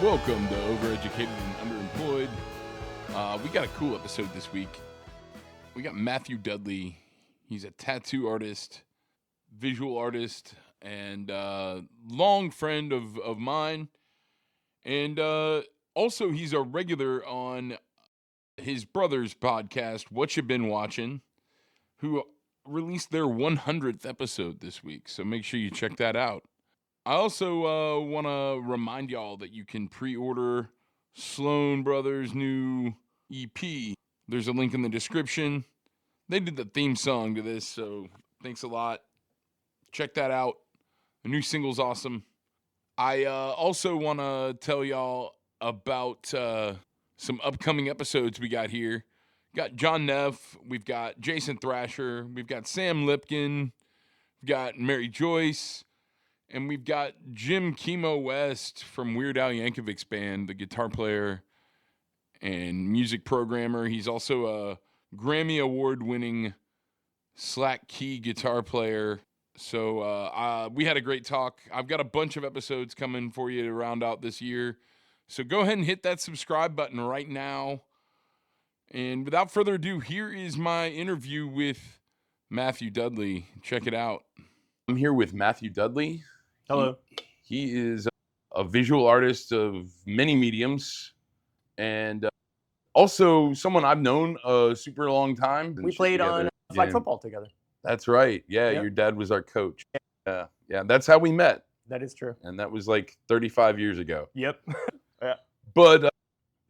Welcome to Overeducated and Underemployed. We got a cool episode this week. We got Matthew Dudley. He's a tattoo artist, visual artist, and long friend of mine. And also, he's a regular on his brother's podcast, What You Been Watching, who released their 100th episode this week. So make sure you check that out. I also want to remind y'all that you can pre-order Sloan Brothers' new EP. There's a link in the description. They did the theme song to this, so thanks a lot. Check that out. The new single's awesome. I also want to tell y'all about some upcoming episodes we got here. Got John Neff. We've got Jason Thrasher. We've got Sam Lipkin. We've got Mary Joyce. And we've got Jim Chemo West from Weird Al Yankovic's band, the guitar player and music programmer. He's also a Grammy Award-winning slack key guitar player. So we had a great talk. I've got a bunch of episodes coming for you to round out this year. So go ahead and hit that subscribe button right now. And without further ado, here is my interview with Matthew Dudley. Check it out. I'm here with Matthew Dudley. Hello. He is a visual artist of many mediums and also someone I've known a super long time. We played on flag football together. That's right. Yeah, Yep. Your dad was our coach. Yeah, that's how we met. That is true. And that was like 35 years ago. Yep. But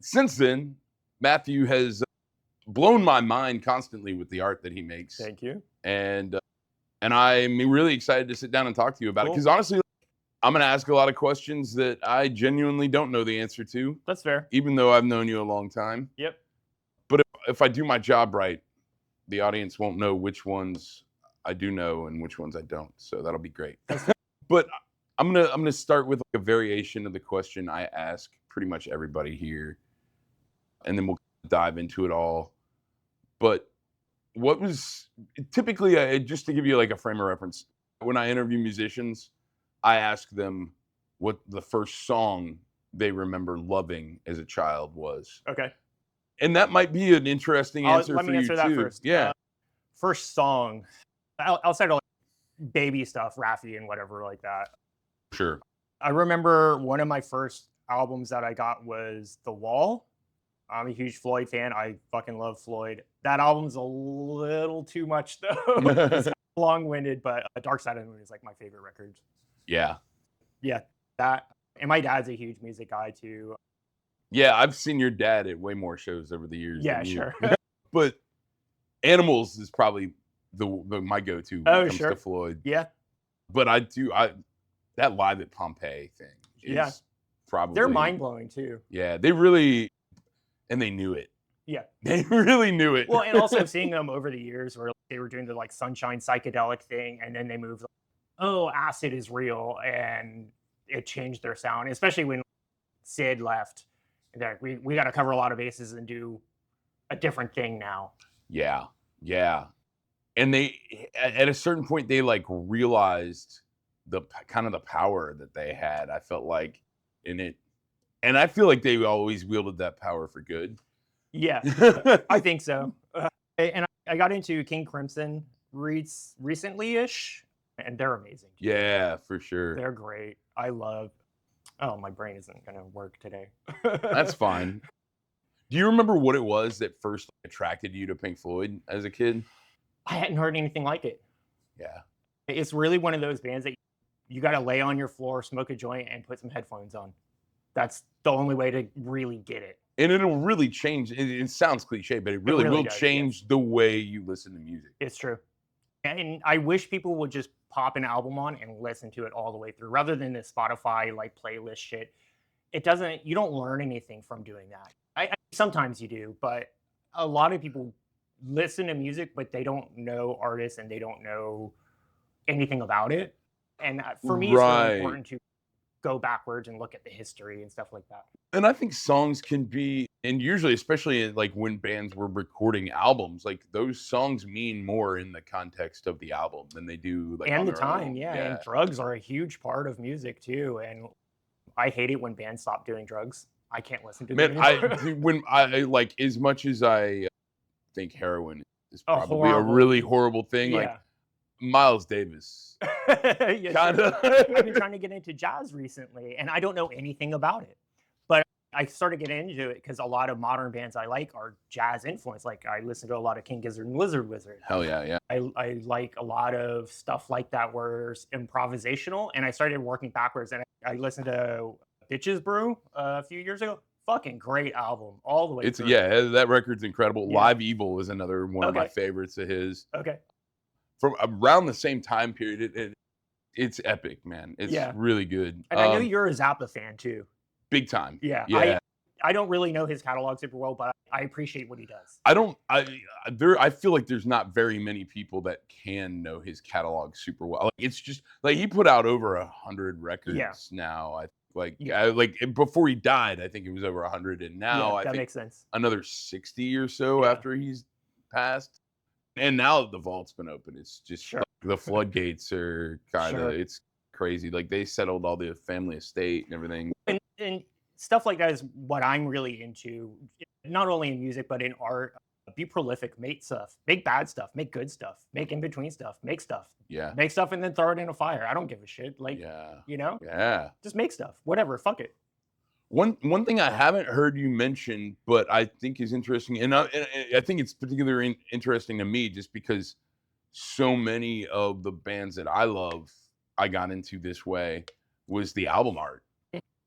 since then, Matthew has blown my mind constantly with the art that he makes. Thank you. And I'm really excited to sit down and talk to you about it. Cool. Because honestly, I'm going to ask a lot of questions that I genuinely don't know the answer to. That's fair. Even though I've known you a long time. Yep. But if I do my job right, the audience won't know which ones I do know and which ones I don't. So that'll be great. But I'm gonna start with like a variation of the question I ask pretty much everybody here. And then we'll dive into it all. But what was typically, just to give you like a frame of reference, when I interview musicians, I ask them what the first song they remember loving as a child was. Okay. And that might be an interesting answer let for me you answer that too. first. Yeah. First song, outside of like baby stuff, Raffi and whatever like that. Sure. I remember one of my first albums that I got was The Wall. I'm a huge Floyd fan. I fucking love Floyd. That album's a little too much though. It's long-winded, but Dark Side of the Moon is like my favorite record. Yeah. Yeah, that. And my dad's a huge music guy too. Yeah, I've seen your dad at way more shows over the years. Yeah, than you. sure. But Animals is probably my go-to when it comes to Floyd. Yeah. But that Live at Pompeii thing is probably... They're mind-blowing too. Yeah, they really... And they knew it. Yeah. They really knew it. Well, and also seeing them over the years where they were doing the like Sunshine psychedelic thing, and then they moved, oh, acid is real, and it changed their sound, especially when Sid left. They're like, we got to cover a lot of bases and do a different thing now. Yeah. And they, at a certain point, they like realized the kind of the power that they had. I felt like in it. And I feel like they always wielded that power for good. Yeah, I think so. And I got into King Crimson recently-ish, and they're amazing. Yeah, for sure. They're great. I love... Oh, my brain isn't going to work today. That's fine. Do you remember what it was that first attracted you to Pink Floyd as a kid? I hadn't heard anything like it. Yeah. It's really one of those bands that you got to lay on your floor, smoke a joint, and put some headphones on. That's the only way to really get it. And it'll really change. It sounds cliche, but it really will change the way you listen to music. It's true. And I wish people would just pop an album on and listen to it all the way through, rather than the Spotify like playlist shit. You don't learn anything from doing that. I sometimes you do, but a lot of people listen to music, but they don't know artists and they don't know anything about it. And for me, it's really important to go backwards and look at the history and stuff like that. And I think songs can be, and usually, especially like when bands were recording albums, like those songs mean more in the context of the album than they do like and the time. Yeah. And drugs are a huge part of music too. And I hate it when bands stop doing drugs. I can't listen to Man, them anymore. when I like, as much as I think heroin is A probably a horrible. really horrible thing, like Yeah. Miles Davis, Yeah, kind sure. I've been of. trying to get into jazz recently, and I don't know anything about it. But I started getting into it because a lot of modern bands I like are jazz influenced. Like I listen to a lot of King Gizzard and Lizard Wizard. Hell yeah, yeah. I like a lot of stuff like that where it's improvisational. And I started working backwards, and I listened to Bitches Brew a few years ago. Fucking great album all the way It's through. yeah, that record's incredible. Yeah. Live Evil is another one of my Okay. favorites of his. Okay. From around the same time period, it's epic, man. It's Yeah. really good. And I know you're a Zappa fan too. Big time. Yeah. Yeah. I don't really know his catalog super well, but I appreciate what he does. I feel like there's not very many people that can know his catalog super well. Like, it's just like he put out over 100 records now. Before he died, I think it was over 100, and now I that think makes sense. another 60 or so after he's passed. And now that the vault's been open, it's just like, the floodgates are kind of it's crazy. Like they settled all the family estate and everything. And stuff like that is what I'm really into, not only in music but in art. Be prolific, make stuff, make bad stuff, make good stuff, make in between stuff, make stuff. Yeah. Make stuff and then throw it in a fire. I don't give a shit. Like, you know? Yeah. Just make stuff. Whatever. Fuck it. One thing I haven't heard you mention, but I think is interesting, and I think it's particularly interesting to me just because so many of the bands that I love, I got into this way, was the album art.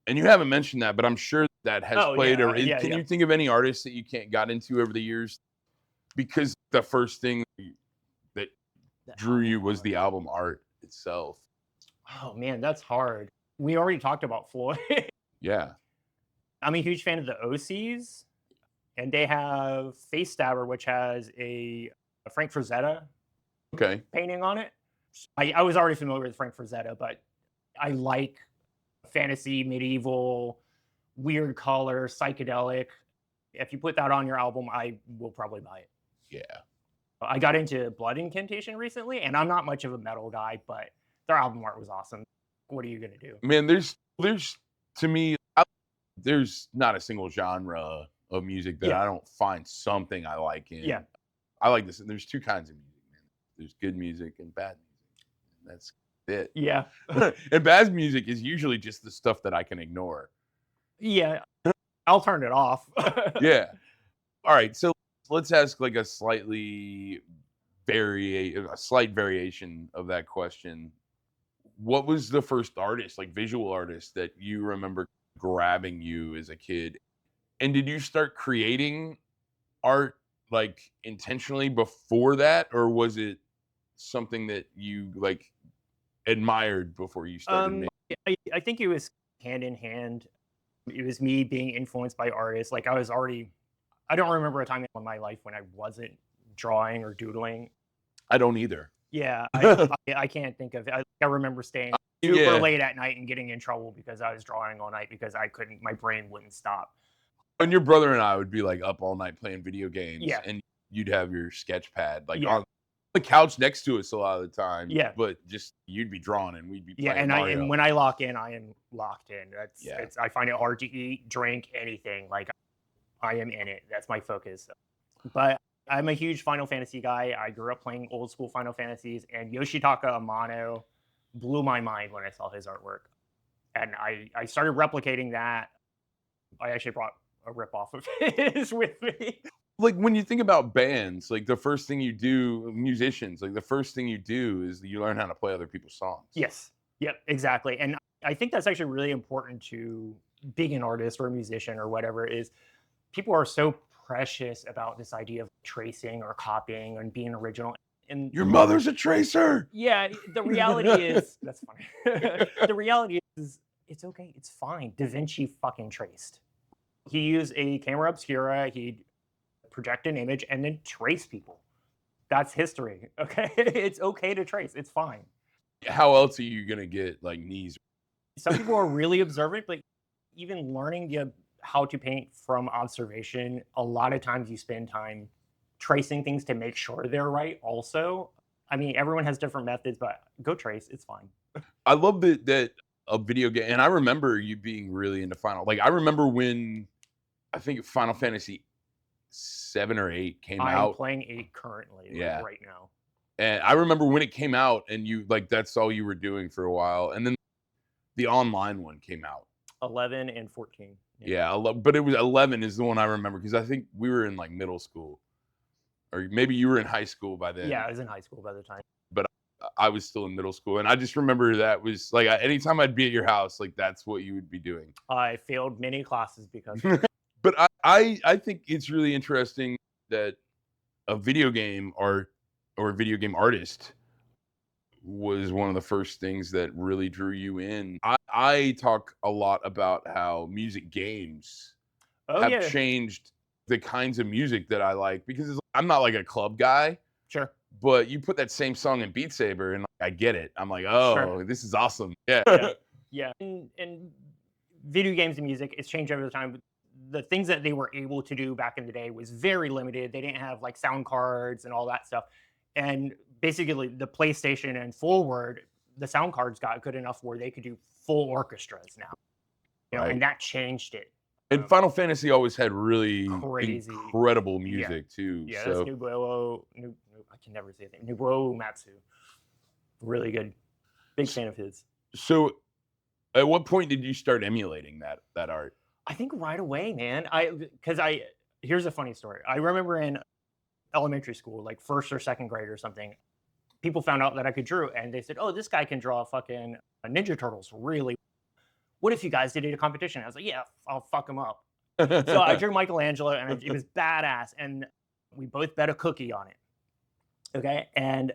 And you haven't mentioned that, but I'm sure that has played. Can you think of any artists that you got into over the years? Because the first thing that drew you was the album art itself. Oh man, that's hard. We already talked about Floyd. Yeah. I'm a huge fan of the OCs, and they have Face Stabber, which has a Frank Frazetta painting on it. I was already familiar with Frank Frazetta, but I like fantasy, medieval, weird color, psychedelic. If you put that on your album, I will probably buy it. Yeah. I got into Blood Incantation recently, and I'm not much of a metal guy, but their album art was awesome. What are you gonna do? Man, there's to me, there's not a single genre of music that I don't find something I like in. Yeah. I like this. There's two kinds of music, man. There's good music and bad music. And that's it. Yeah. And bad music is usually just the stuff that I can ignore. Yeah. I'll turn it off. Yeah. All right. So let's ask like a slight variation of that question. What was the first artist, like visual artist, that you remember grabbing you as a kid? And did you start creating art like intentionally before that, or was it something that you like admired before you started making? I think it was hand in hand. It was me being influenced by artists. Like I don't remember a time in my life when I wasn't drawing or doodling. I don't either. Yeah, I can't think of it. I remember staying super late at night and getting in trouble because I was drawing all night because my brain wouldn't stop. And your brother and I would be like up all night playing video games, and you'd have your sketch pad like on the couch next to us a lot of the time. Yeah, but just you'd be drawing and we'd be playing Mario. And when I lock in, I am locked in. I find it hard to eat, drink, anything. Like I am in it. That's my focus. But I'm a huge Final Fantasy guy. I grew up playing old school Final Fantasies, and Yoshitaka Amano blew my mind when I saw his artwork. And I started replicating that. I actually brought a ripoff of his with me. Like when you think about bands, like the first thing you do, musicians, like the first thing you do is you learn how to play other people's songs. Yes. Yep, exactly. And I think that's actually really important to being an artist or a musician or whatever. Is people are so precious about this idea of tracing or copying and being original. And your mother's a tracer. Yeah, the reality is that's funny. The reality is it's okay, it's fine. Da Vinci fucking traced. He used a camera obscura, he'd project an image and then trace people. That's history. Okay. It's okay to trace. It's fine. How else are you gonna get like knees? Some people are really observant, but even learning how to paint from observation, a lot of times you spend time tracing things to make sure they're right also. I mean, everyone has different methods, but go trace. It's fine. I love that a video game, and I remember you being really into Like, I remember when I think Final Fantasy 7 or 8 came I'm out. playing 8 currently, Yeah. like right now. And I remember when it came out, and you like that's all you were doing for a while, and then the online one came out. 11 and 14. Yeah, but it was 11 is the one I remember because I think we were in like middle school, or maybe you were in high school by then. Yeah, I was in high school by the time. But I was still in middle school, and I just remember that was like anytime I'd be at your house, like that's what you would be doing. I failed many classes because. But I think it's really interesting that a video game or a video game artist was one of the first things that really drew you in. I talk a lot about how music games have changed the kinds of music that I like because I'm not like a club guy. Sure. But you put that same song in Beat Saber and I get it. I'm like, oh, this is awesome. Yeah. Yeah. And video games and music, it's changed over the time. The things that they were able to do back in the day was very limited. They didn't have like sound cards and all that stuff. And basically the PlayStation and forward, the sound cards got good enough where they could do full orchestras now. You know, and that changed it. And Final Fantasy always had really crazy, incredible music too. Yeah, so. That's I can never say it. Nobuo Matsu. Really good. Big fan of his. So at what point did you start emulating that art? I think right away, man. Here's a funny story. I remember in elementary school, like first or second grade or something, people found out that I could draw, and they said, "Oh, this guy can draw fucking Ninja Turtles really. What if you guys did a competition?" I was like, "Yeah, I'll fuck him up." So I drew Michelangelo, and it was badass, and we both bet a cookie on it. Okay, and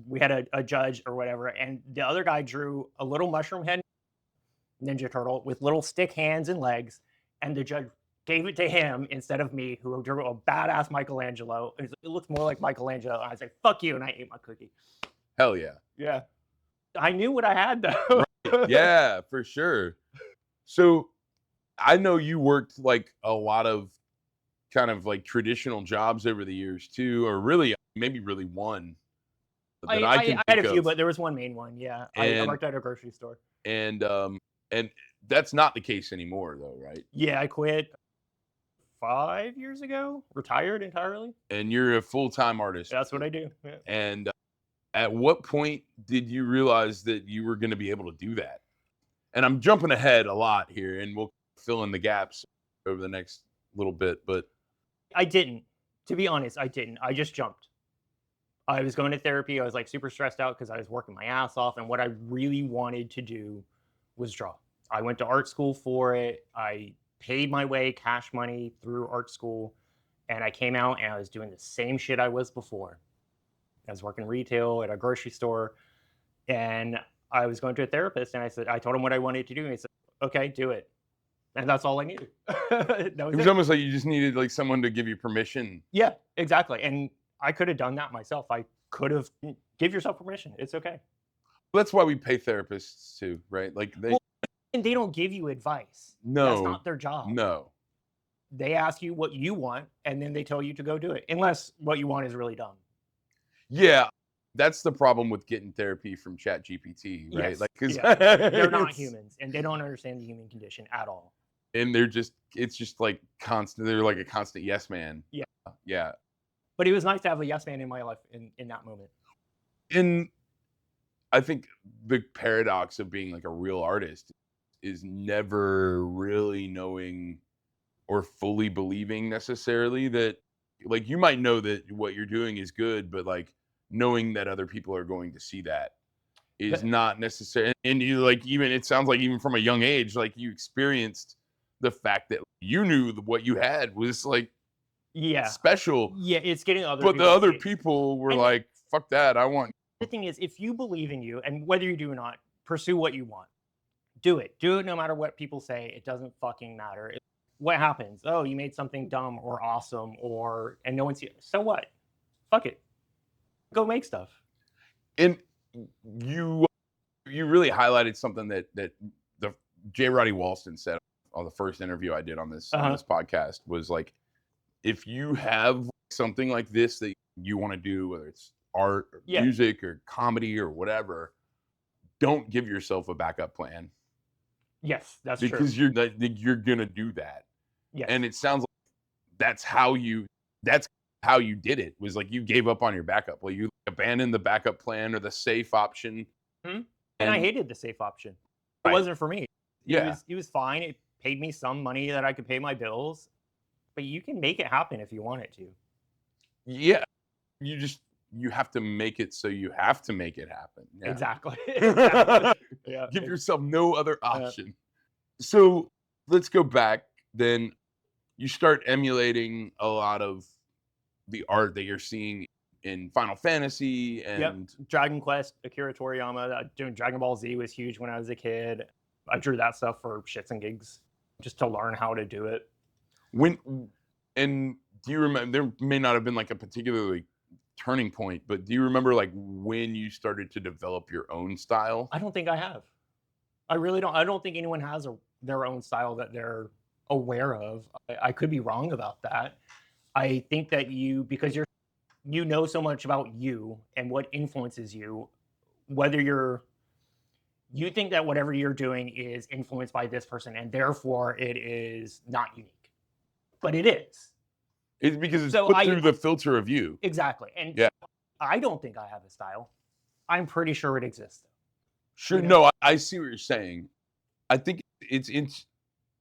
we had a judge or whatever, and the other guy drew a little mushroom head Ninja Turtle with little stick hands and legs, and the judge gave it to him instead of me, who drew a badass Michelangelo. It looks more like Michelangelo. And I was like, "Fuck you," and I ate my cookie. Hell yeah. Yeah. I knew what I had though. Right. Yeah, for sure. So I know you worked like a lot of kind of like traditional jobs over the years too, or really maybe really one. I had a few, but there was one main one. Yeah. I worked at a grocery store. And that's not the case anymore though, right? Yeah, I quit 5 years ago, retired entirely. And you're a full-time artist. That's what I do. Yeah. And at what point did you realize that you were going to be able to do that? And I'm jumping ahead a lot here, and we'll fill in the gaps over the next little bit, but I didn't. To be honest, I didn't. I just jumped. I was going to therapy. I was like super stressed out because I was working my ass off, and what I really wanted to do was draw. I went to art school for it. I paid my way cash money through art school, and I came out and I was doing the same shit I was before. I was working retail at a grocery store, and I was going to a therapist, and I told him what I wanted to do, and he said, "Okay, do it." And that's all I needed. It was almost like you just needed like someone to give you permission. Yeah, exactly. And I could have done that myself. I could have give yourself permission. It's okay. That's why we pay therapists too, right? Like and they don't give you advice. No, that's not their job. No, they ask you what you want, and then they tell you to go do it, unless what you want is really dumb. Yeah, that's the problem with getting therapy from ChatGPT, right? Yes. Like, because they're not humans, and they don't understand the human condition at all. And it's just like constant. They're like a constant yes man. Yeah, yeah. But it was nice to have a yes man in my life in that moment. And I think the paradox of being like a real artist is never really knowing or fully believing necessarily that, like, you might know that what you're doing is good, but like knowing that other people are going to see that is not necessary. And you like, even it sounds like even from a young age, like you experienced the fact that you knew what you had was like special. Yeah, it's getting other but the other people were like, fuck that, I want. The thing is, if you believe in you, and whether you do or not, pursue what you want. Do it no matter what people say. It doesn't fucking matter. What happens? Oh, you made something dumb or awesome, and no one sees it. So what? Fuck it. Go make stuff. And you really highlighted something that the J. Roddy Walston said on the first interview I did on this podcast, was like, if you have something like this that you want to do, whether it's art or music or comedy or whatever, don't give yourself a backup plan Yes, that's because true. you're gonna do that. Yes. And it sounds like that's how you that's how you did it, was like you gave up on your backup. Well, you abandoned the backup plan or the safe option. And I And hated the safe option. It right. wasn't for me. Yeah. It was fine. It paid me some money that I could pay my bills, but you can make it happen if you want it to. Yeah. You have to make it so you have to make it happen. Yeah. Exactly. Exactly. Yeah. Give yourself no other option. So let's go back then. You start emulating a lot of the art that you're seeing in Final Fantasy and Dragon Quest, Akira Toriyama. Doing Dragon Ball Z was huge when I was a kid. I drew that stuff for shits and gigs just to learn how to do it. And do you remember, there may not have been like a particularly turning point, but do you remember like when you started to develop your own style? I don't think I have. I really don't. I don't think anyone has their own style that they're aware of. I could be wrong about that. I think that because you know so much about you and what influences you, whether you think that whatever you're doing is influenced by this person and therefore it is not unique, but it is. It's because it's put through the filter of you. Exactly. And yeah. I don't think I have a style. I'm pretty sure it exists. Sure. You know? No, I see what you're saying. I think it's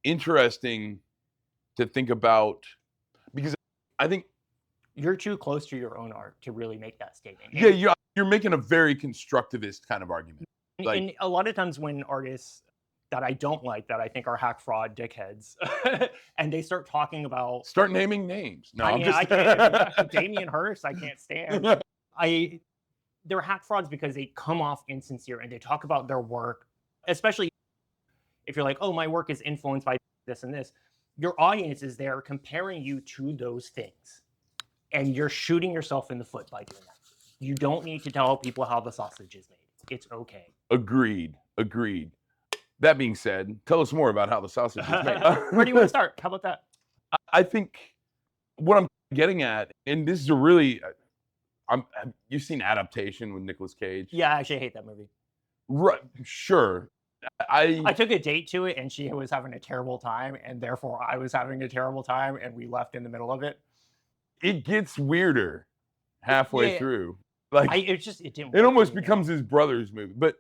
interesting to think about, because I think you're too close to your own art to really make that statement. Yeah, you're making a very constructivist kind of argument. And a lot of times when artists that I don't like, that I think are hack fraud dickheads, and they start talking about... Start naming names. No, I can't. Damien Hirst, I can't stand. They're hack frauds because they come off insincere and they talk about their work, especially if you're like, oh, my work is influenced by this and this. Your audience is there comparing you to those things. And you're shooting yourself in the foot by doing that. You don't need to tell people how the sausage is made. It's okay. Agreed. That being said, tell us more about how the sausage is made. Where do you want to start? How about that? I think what I'm getting at, and this is a really, you've seen Adaptation with Nicolas Cage? Yeah, I actually hate that movie. Right, sure. I took a date to it and she was having a terrible time, and therefore I was having a terrible time, and we left in the middle of it. It gets weirder halfway through. Like it didn't. It almost becomes his brother's movie. But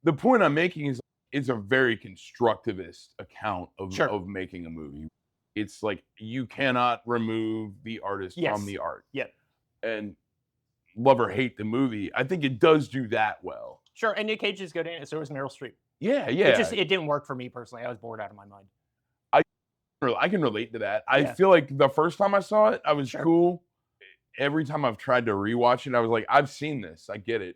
the point I'm making is, it's a very constructivist account of making a movie. It's like you cannot remove the artist from the art. Yeah. And love or hate the movie, I think it does do that well. Sure, and Nick Cage is good in it. So was Meryl Streep. Yeah. It didn't work for me personally. I was bored out of my mind. I can relate to that. I feel like the first time I saw it, I was cool. Every time I've tried to rewatch it, I was like, I've seen this. I get it.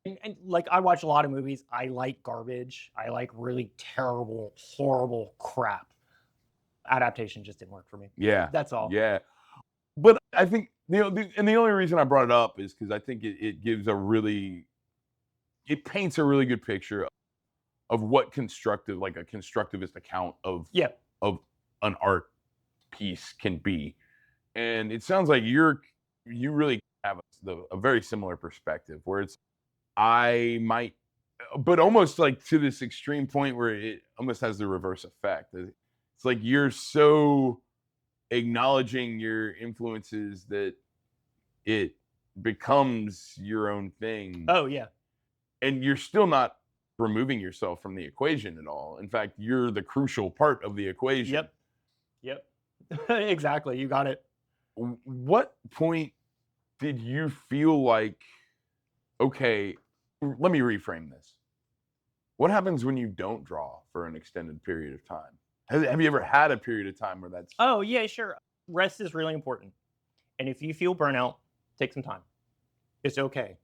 And like, I watch a lot of movies. I like garbage. I like really terrible, horrible crap. Adaptation just didn't work for me. Yeah. That's all. Yeah. But I think, the only reason I brought it up is because I think it paints a really good picture of what a constructivist account of an art piece can be. And it sounds like you really have a very similar perspective, where it's, but almost like to this extreme point where it almost has the reverse effect. It's like you're so acknowledging your influences that it becomes your own thing. Oh, yeah. And you're still not removing yourself from the equation at all. In fact, you're the crucial part of the equation. Yep. Exactly. You got it. What point did you feel like, okay, let me reframe this. What happens when you don't draw for an extended period of time? Have you ever had a period of time where that's... Oh, yeah, sure. Rest is really important. And if you feel burnout, take some time. It's okay.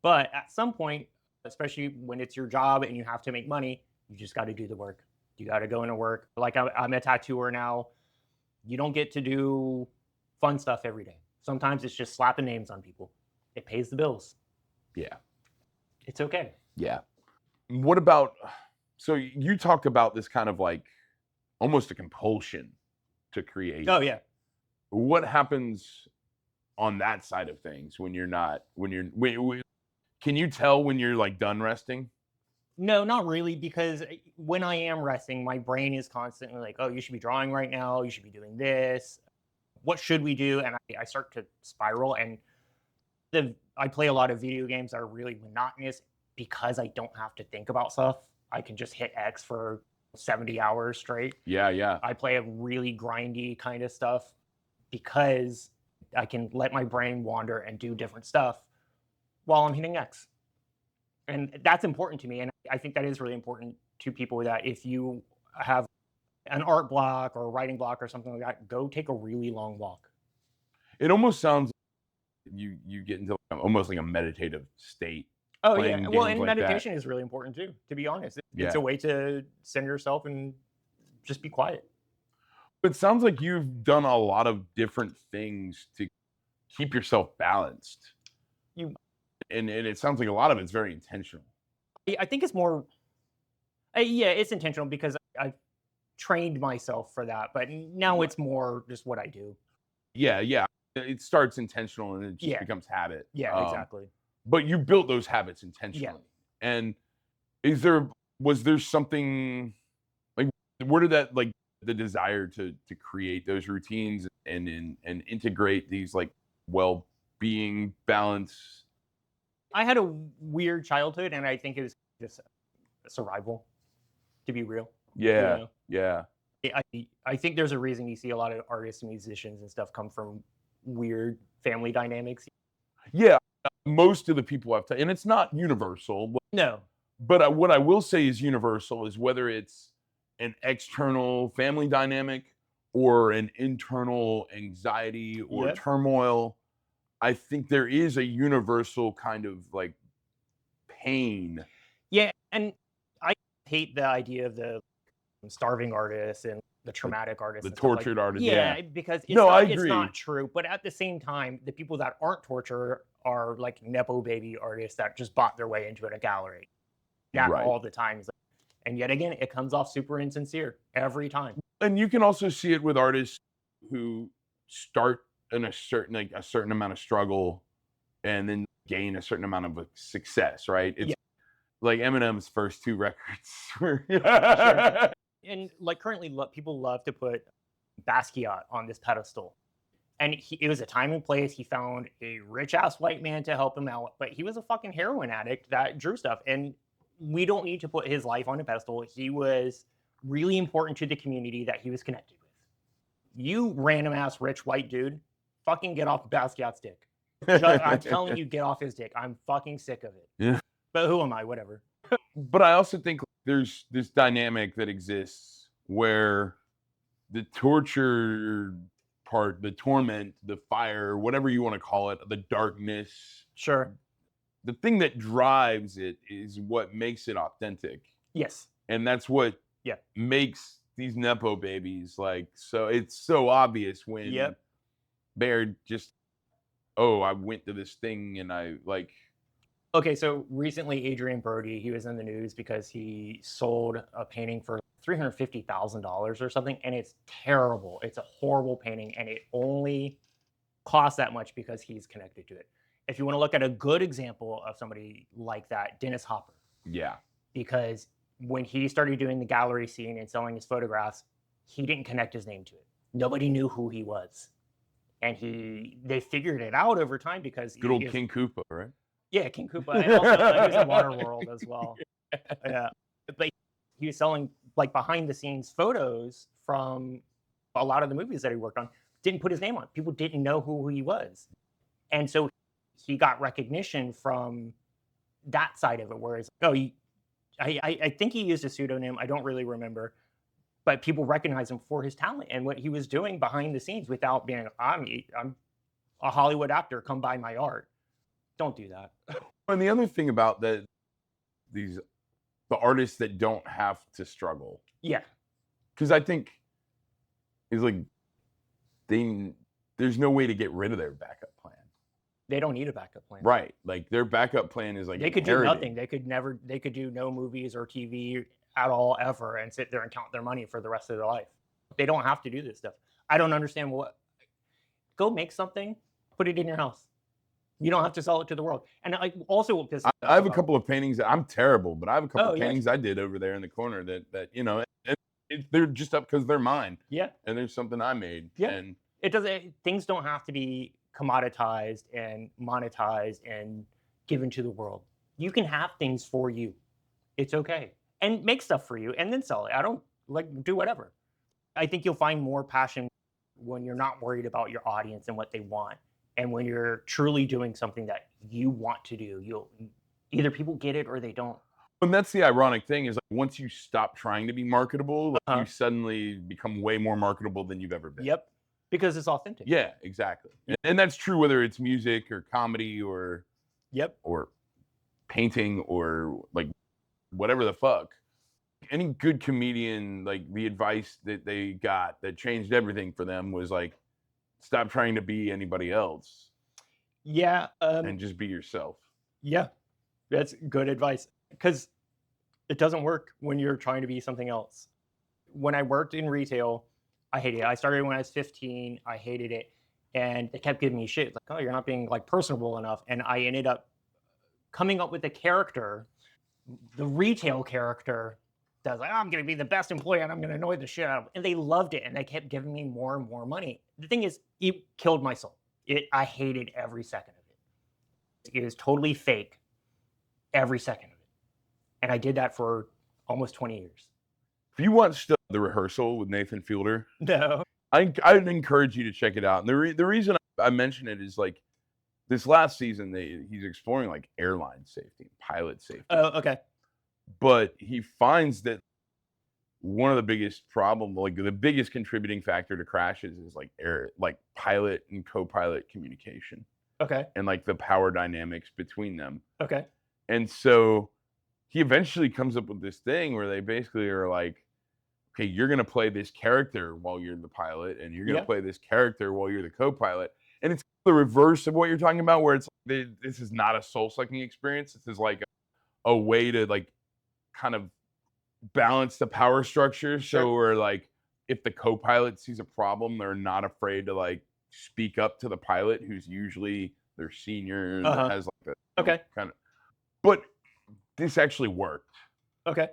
But at some point, especially when it's your job and you have to make money, you just got to do the work. You got to go into work. Like, I'm a tattooer now. You don't get to do fun stuff every day. Sometimes it's just slapping names on people. It pays the bills. Yeah. It's okay. Yeah. What about, so you talked about this kind of like almost a compulsion to create. Oh, yeah. What happens on that side of things when you're not, can you tell when you're like done resting? No, not really, because when I am resting, my brain is constantly like, "Oh, you should be drawing right now. You should be doing this. What should we do?" And I start to spiral. And I play a lot of video games that are really monotonous because I don't have to think about stuff. I can just hit X for 70 hours straight. Yeah, yeah. I play a really grindy kind of stuff because I can let my brain wander and do different stuff while I'm hitting X. And that's important to me. And I think that is really important to people, that if you have an art block or a writing block or something like that, go take a really long walk. It almost sounds like you get into almost like a meditative state. Oh, Playing yeah. Well, games and like that. meditation is really important too, to be honest. It's Yeah. a way to center yourself and just be quiet. It sounds like you've done a lot of different things to keep yourself balanced. You, And it sounds like a lot of it's very intentional. I think it's more, yeah, it's intentional because I've trained myself for that, but now it's more just what I do. Yeah, yeah. It starts intentional and it just Yeah. becomes habit. Yeah, exactly. But you built those habits intentionally. And was there something like, where did that, like, the desire to create those routines and integrate these like well-being balance? I had a weird childhood, and I think it was just survival, to be real. Yeah, know? yeah. I think there's a reason you see a lot of artists and musicians and stuff come from weird family dynamics. Yeah, most of the people I've and it's not universal, No. but what I will say is universal is whether it's an external family dynamic or an internal anxiety or Yep. turmoil. I think there is a universal kind of like pain. Yeah, and I hate the idea of the starving artists and the traumatic artists, The and stuff like tortured artist. yeah, Yeah. because No, I it's agree. not true. But at the same time, the people that aren't tortured are like nepo baby artists that just bought their way into a gallery. That Right. all the time. And yet again, it comes off super insincere every time. And you can also see it with artists who start in a certain amount of struggle and then gain a certain amount of success, right? It's like Eminem's first 2 records were Sure. And like currently, people love to put Basquiat on this pedestal. And it was a time and place. He found a rich ass white man to help him out, but he was a fucking heroin addict that drew stuff. And we don't need to put his life on a pedestal. He was really important to the community that he was connected with. You random ass rich white dude, fucking get off Basquiat's dick. I'm telling you, get off his dick. I'm fucking sick of it. Yeah. But who am I? Whatever. But I also think there's this dynamic that exists where the torture part, the torment, the fire, whatever you want to call it, the darkness, Sure. the thing that drives it is what makes it authentic. Yes. And that's what makes these nepo babies like, so it's so obvious when they're just, oh, I went to this thing and I like. Okay, so recently Adrian Brody, he was in the news because he sold a painting for $350,000 or something, and it's terrible. It's a horrible painting, and it only costs that much because he's connected to it. If you want to look at a good example of somebody like that, Dennis Hopper. Yeah. Because when he started doing the gallery scene and selling his photographs, he didn't connect his name to it. Nobody knew who he was. And they figured it out over time because good old King Koopa, right? Yeah, King Koopa, and also he was in Waterworld as well. Yeah, but he was selling like behind the scenes photos from a lot of the movies that he worked on. Didn't put his name on. People didn't know who he was, and so he got recognition from that side of it. Whereas, I think he used a pseudonym. I don't really remember, but people recognize him for his talent and what he was doing behind the scenes without being, I'm a Hollywood actor. Come buy my art. Don't do that. And the other thing about the artists that don't have to struggle. Yeah. Because I think it's like there's no way to get rid of their backup plan. They don't need a backup plan. Right. Like their backup plan is like they could do nothing. They could do no movies or TV at all ever and sit there and count their money for the rest of their life. They don't have to do this stuff. I don't understand go make something, put it in your house. You don't have to sell it to the world. And like also what pisses me I off have a about couple of paintings that I'm terrible, but I have a couple Oh, of yeah. paintings I did over there in the corner that they're just up because they're mine, Yeah. and there's something I made. Yeah. And It doesn't things don't have to be commoditized and monetized and given to the world. You can have things for you. It's okay. And make stuff for you and then sell it. I don't like do whatever. I think you'll find more passion when you're not worried about your audience and what they want. And when you're truly doing something that you want to do, you'll either people get it or they don't. And that's the ironic thing is like once you stop trying to be marketable, like, Uh-huh. you suddenly become way more marketable than you've ever been. Yep. Because it's authentic. Yeah, exactly. And that's true whether it's music or comedy or Yep. or painting or like whatever the fuck. Any good comedian, like the advice that they got that changed everything for them was like, stop trying to be anybody else Yeah. and just be yourself. Yeah. That's good advice. Because it doesn't work when you're trying to be something else. When I worked in retail, I hated it. I started when I was 15. I hated it. And they kept giving me shit. Like, oh, you're not being like personable enough. And I ended up coming up with a character, the retail character, that was like, oh, I'm going to be the best employee and I'm going to annoy the shit out of them. And they loved it. And they kept giving me more and more money. The thing is, it killed my soul. I hated every second of it. It was totally fake every second of it. And I did that for almost 20 years. If you watched The Rehearsal with Nathan Fielder, No. I'd encourage you to check it out. And the reason I mention it is like this last season, he's exploring like airline safety and pilot safety. Oh, okay. But he finds that one of the biggest problem, like the biggest contributing factor to crashes is like pilot and co-pilot communication Okay. and like the power dynamics between them. Okay. And so he eventually comes up with this thing where they basically are like, okay, you're going to play this character while you're the pilot and you're going to play this character while you're the co-pilot. And it's the reverse of what you're talking about, where it's like, this is not a soul-sucking experience. This is like a way to like kind of balance the power structure. Sure. So we're like, if the co-pilot sees a problem, they're not afraid to like speak up to the pilot, who's usually their senior, that has like a kind of. But this actually worked. Okay.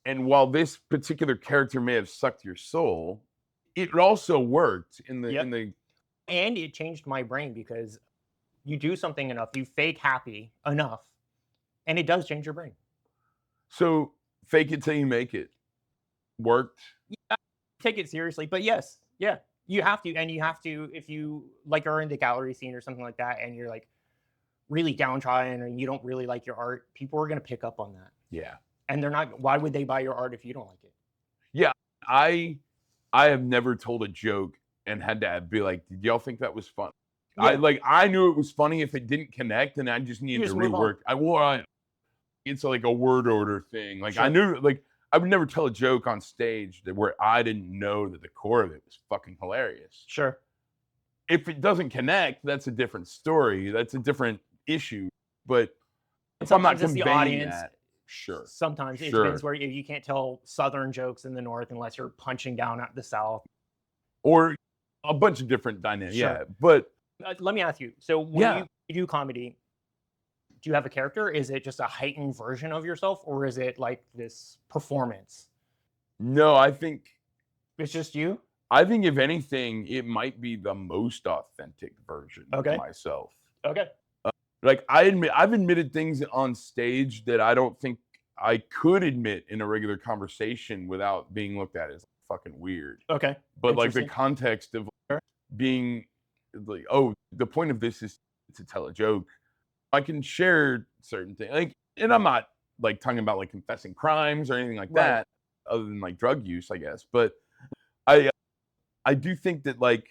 And while this particular character may have sucked your soul, it also worked in the And it changed my brain because you do something enough, you fake happy enough, and it does change your brain. So fake it till you make it. Worked. Yeah, take it seriously, but yes, yeah, you have to, and you have to if you like are in the gallery scene or something like that, and you're like really downtrodden and you don't really like your art, people are going to pick up on that. Yeah. And they're not. Why would they buy your art if you don't like it? Yeah, I have never told a joke and had to be like, "Did y'all think that was fun?" Yeah. I knew it was funny if it didn't connect, and I just needed to rework. It's like a word order thing. Like I knew, like I would never tell a joke on stage where I didn't know that the core of it was fucking hilarious. Sure. If it doesn't connect, that's a different story. That's a different issue. But if I'm not conveying the audience. Sure. Sometimes it depends where you can't tell Southern jokes in the North unless you're punching down at the South. Or a bunch of different dynamics. Sure. Yeah. But let me ask you. So when you do comedy, do you have a character? Is it just a heightened version of yourself? Or is it like this performance? No, I think it's just you. I think if anything, it might be the most authentic version of myself. Okay. Like I've admitted things on stage that I don't think I could admit in a regular conversation without being looked at as fucking weird. Okay. But like the context of being like, oh, the point of this is to tell a joke. I can share certain things, like, and I'm not like talking about like confessing crimes or anything like that, other than like drug use, I guess. But I do think that like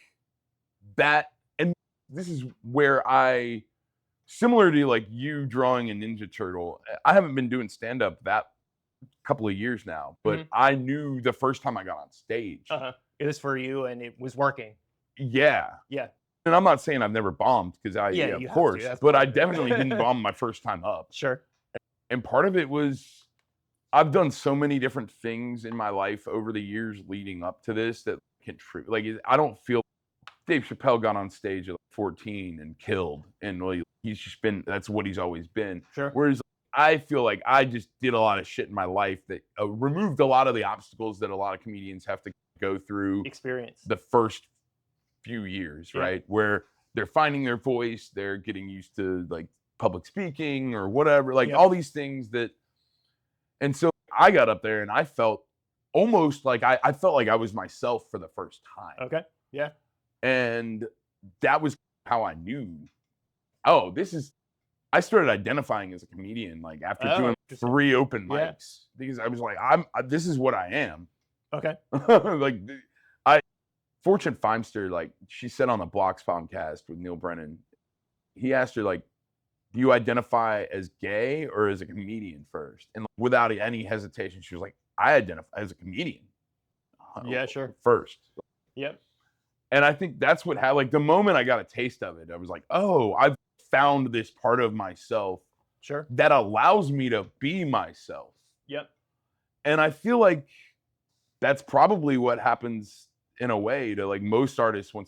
that, and this is where similar to like you drawing a Ninja Turtle, I haven't been doing stand-up that couple of years now, but I knew the first time I got on stage. It was for you and it was working. Yeah. Yeah. And I'm not saying I've never bombed because of course, but I definitely didn't bomb my first time up. Sure. And part of it was I've done so many different things in my life over the years leading up to this that contribute. Like I don't feel Dave Chappelle got on stage at 14 and killed, and that's what he's always been. Sure. Whereas I feel like I just did a lot of shit in my life that removed a lot of the obstacles that a lot of comedians have to go through Experience. the first few years, Yeah. right? Where they're finding their voice, they're getting used to like public speaking or whatever, like all these things that, and so I got up there and I felt almost like I felt like I was myself for the first time. Okay. Yeah. And that was how I knew, oh, I started identifying as a comedian like after doing 3 open mics, because I was like, this is what I am. Okay. Like Fortune Feimster, like she said on the Blocks podcast with Neil Brennan, he asked her like, do you identify as gay or as a comedian first? And without any hesitation, she was like, I identify as a comedian. Yeah, sure. First. Yep. And I think that's what happened. Like the moment I got a taste of it, I was like, oh, I've found this part of myself that allows me to be myself. Yep. And I feel like that's probably what happens in a way to like most artists when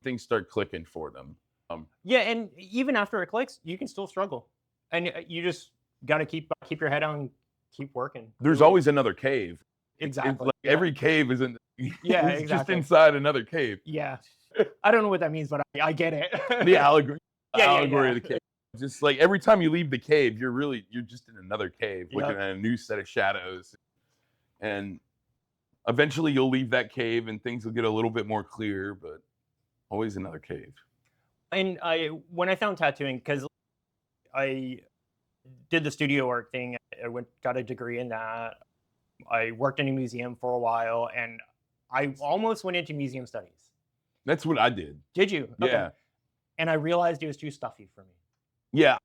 things start clicking for them. Yeah, and even after it clicks, you can still struggle, and you just got to keep your head on, keep working. There's always another cave. Exactly. Like every cave is exactly. just inside another cave. Yeah. I don't know what that means, but I get it. The allegory. Allegory of the cave. Just like every time you leave the cave, you're just in another cave, looking at a new set of shadows. And eventually you'll leave that cave and things will get a little bit more clear, but always another cave. And when I found tattooing, because I did the studio work thing, got a degree in that. I worked in a museum for a while, and I almost went into museum studies. That's what I did. Did you? Yeah. Okay. And I realized it was too stuffy for me. Yeah.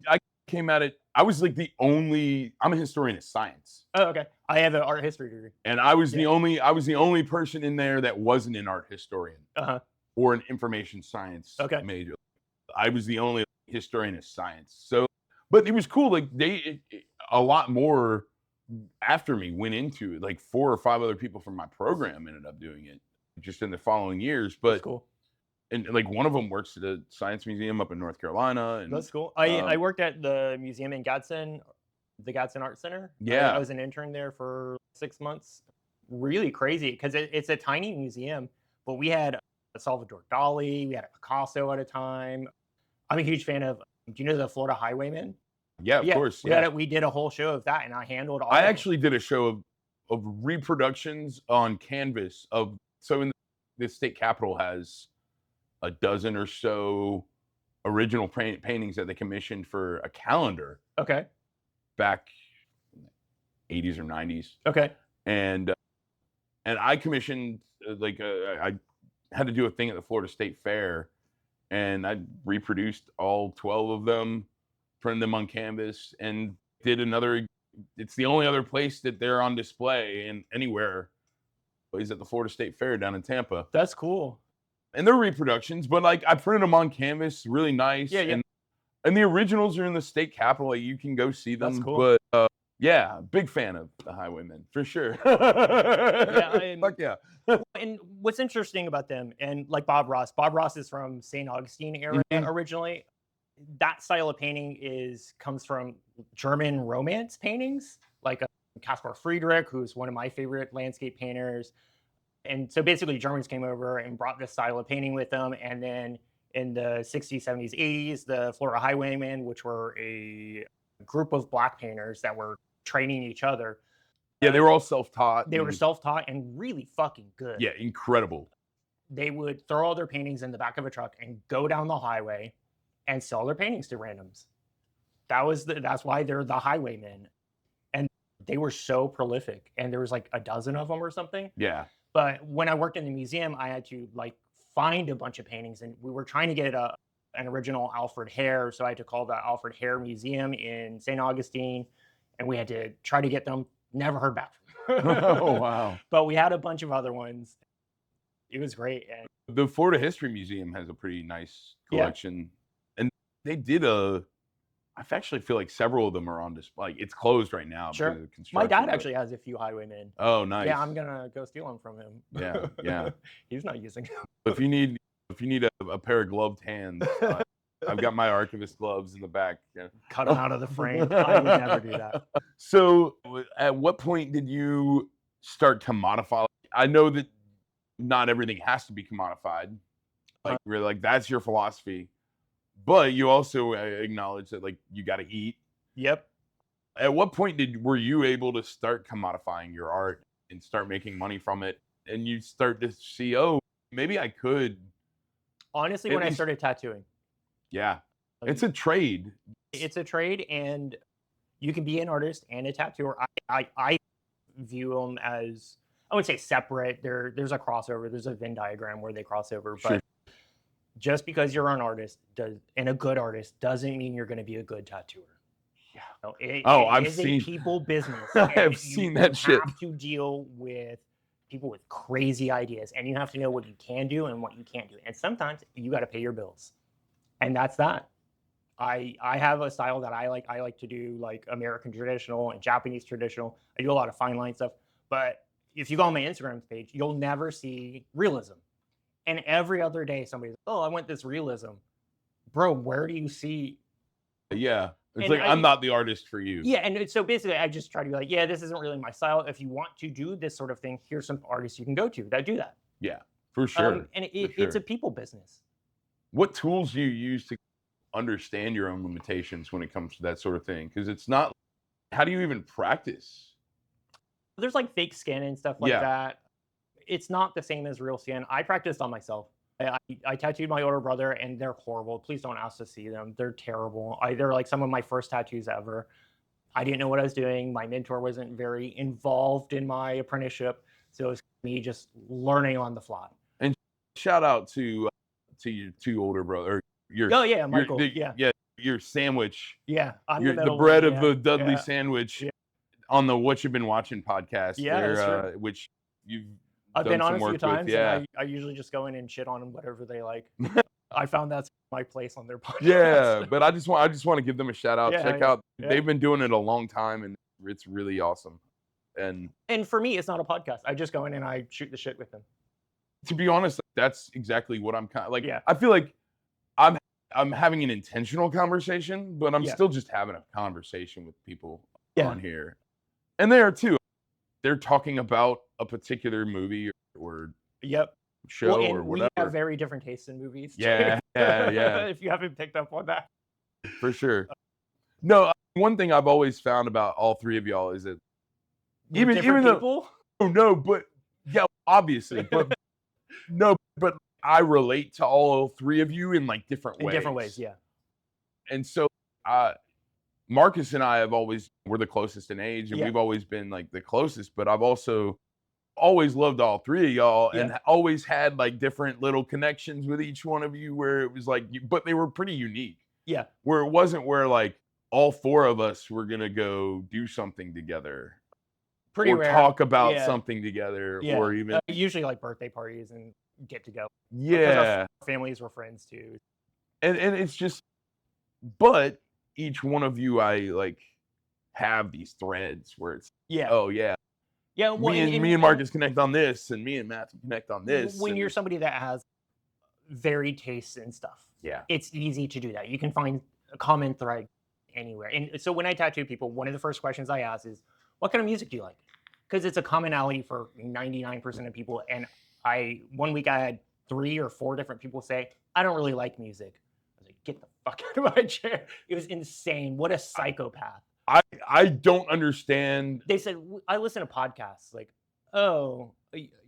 I came at it, I was like I'm a historian of science. Oh, okay. I have an art history degree. And I was the only person in there that wasn't an art historian. Or an information science major. I was the only historian of science. So, but it was cool. Like a lot more after me went into it. Like 4 or 5 other people from my program ended up doing it just in the following years. But that's cool. And like one of them works at a science museum up in North Carolina. And that's cool. I worked at the museum in Gadsden, the Gadsden Art Center. Yeah. I was an intern there for 6 months. Really crazy because it's a tiny museum, but we had Salvador Dali, we had a Picasso at a time. I'm a huge fan of, do you know the Florida Highwaymen? Yeah, of course. We did a whole show of that, and I handled all I actually did a show of reproductions on canvas so in the state capitol has a dozen or so original paintings that they commissioned for a calendar. Okay. Back 80s or 90s. Okay. And I commissioned I had to do a thing at the Florida State Fair, and I reproduced all 12 of them, printed them on canvas, and did another. It's the only other place that they're on display and anywhere is at the Florida State Fair down in Tampa. That's cool. And they're reproductions, but like I printed them on canvas, really nice. Yeah. And the originals are in the state capitol. Like, you can go see them. That's cool. But yeah, big fan of the Highwaymen for sure. Fuck yeah. And what's interesting about them, and like Bob Ross is from St. Augustine area originally. That style of painting comes from German Romance paintings, like Caspar Friedrich, who's one of my favorite landscape painters. And so basically Germans came over and brought this style of painting with them. And then in the 60s, 70s, 80s, the Florida Highwaymen, which were a group of black painters that were training each other. Yeah, they were all self-taught. They were self-taught and really fucking good. Yeah, incredible. They would throw all their paintings in the back of a truck and go down the highway and sell their paintings to randoms. That's why they're the Highwaymen. And they were so prolific. And there was like a dozen of them or something. Yeah. But when I worked in the museum, I had to like find a bunch of paintings, and we were trying to get an original Alfred Hare. So I had to call the Alfred Hare Museum in St. Augustine, and we had to try to get them. Never heard back from them. Oh, wow. But we had a bunch of other ones. It was great. And the Florida History Museum has a pretty nice collection. Yeah. And they did I actually feel like several of them are on display. Like, it's closed right now. Sure. My dad actually has a few Highwaymen. Oh, nice. Yeah, I'm gonna go steal them from him. Yeah. He's not using them. If you need a pair of gloved hands, I've got my archivist gloves in the back. Yeah. Cut them out of the frame. I would never do that. So at what point did you start to modify? I know that not everything has to be commodified. Like really, like that's your philosophy. But you also acknowledge that like you got to eat. Yep. At what point were you able to start commodifying your art and start making money from it? And you start to see, oh, maybe I could. Honestly, when I started tattooing. Yeah. It's a trade. It's a trade, and you can be an artist and a tattooer. I view them as, I would say, separate. There's a crossover. There's a Venn diagram where they cross over. But just because you're an artist and a good artist doesn't mean you're going to be a good tattooer. Yeah. It is a people business. I've seen that shit. You have to deal with people with crazy ideas, and you have to know what you can do and what you can't do. And sometimes you got to pay your bills, and that's that. I have a style that I like. I like to do like American traditional and Japanese traditional. I do a lot of fine line stuff. But if you go on my Instagram page, you'll never see realism. And every other day, somebody's like, "Oh, I want this realism." Bro, where do you see? Yeah. It's like, I'm not the artist for you. Yeah, and so basically, I just try to be like, yeah, this isn't really my style. If you want to do this sort of thing, here's some artists you can go to that do that. Yeah, for sure. And it's a people business. What tools do you use to understand your own limitations when it comes to that sort of thing? Because it's not, how do you even practice? There's like fake skin and stuff like that. It's not the same as real skin. I practiced on myself. I tattooed my older brother, and they're horrible. Please don't ask to see them. They're terrible. They're like some of my first tattoos ever. I didn't know what I was doing. My mentor wasn't very involved in my apprenticeship, so it was me just learning on the fly. And shout out to your two older brother. Michael. Your sandwich. Yeah, I'm the bread of the Dudley sandwich on the What You've Been Watching podcast. Yeah, which you've. I've been on a few times. And I usually just go in and shit on them, whatever they like. I found that's my place on their podcast. Yeah, but I just want to give them a shout out. Check out. They've been doing it a long time, and it's really awesome. And for me, it's not a podcast. I just go in and I shoot the shit with them. To be honest, that's exactly what I'm kind of like. Yeah. I feel like I'm having an intentional conversation, but I'm still just having a conversation with people on here, and they are too. They're talking about a particular movie or show or whatever. We have very different tastes in movies. Yeah. If you haven't picked up on that. For sure. No, one thing I've always found about all three of y'all is that even people? Obviously, but but I relate to all three of you in like different ways. In different ways, yeah. And so Marcus and I we're the closest in age, and we've always been like the closest, but I've also always loved all three of y'all and always had like different little connections with each one of you where it was like, but they were pretty unique. Yeah. Where it wasn't where like all four of us were going to go do something together. Pretty or rare. Talk about something together or even usually like birthday parties and get to go. Yeah. Our families were friends too. And it's just, but each one of you, I like have these threads where it's well, me and Marcus connect on this, and me and Matthew connect on this. When you're somebody that has varied tastes and stuff, it's easy to do that. You can find a common thread anywhere. And so when I tattoo people, one of the first questions I ask is, what kind of music do you like? Because it's a commonality for 99% of people. And 1 week I had 3 or 4 different people say, I don't really like music. I was like, get the fuck out of my chair. It was insane. What a psychopath. I don't understand. They said, I listen to podcasts. Like, oh,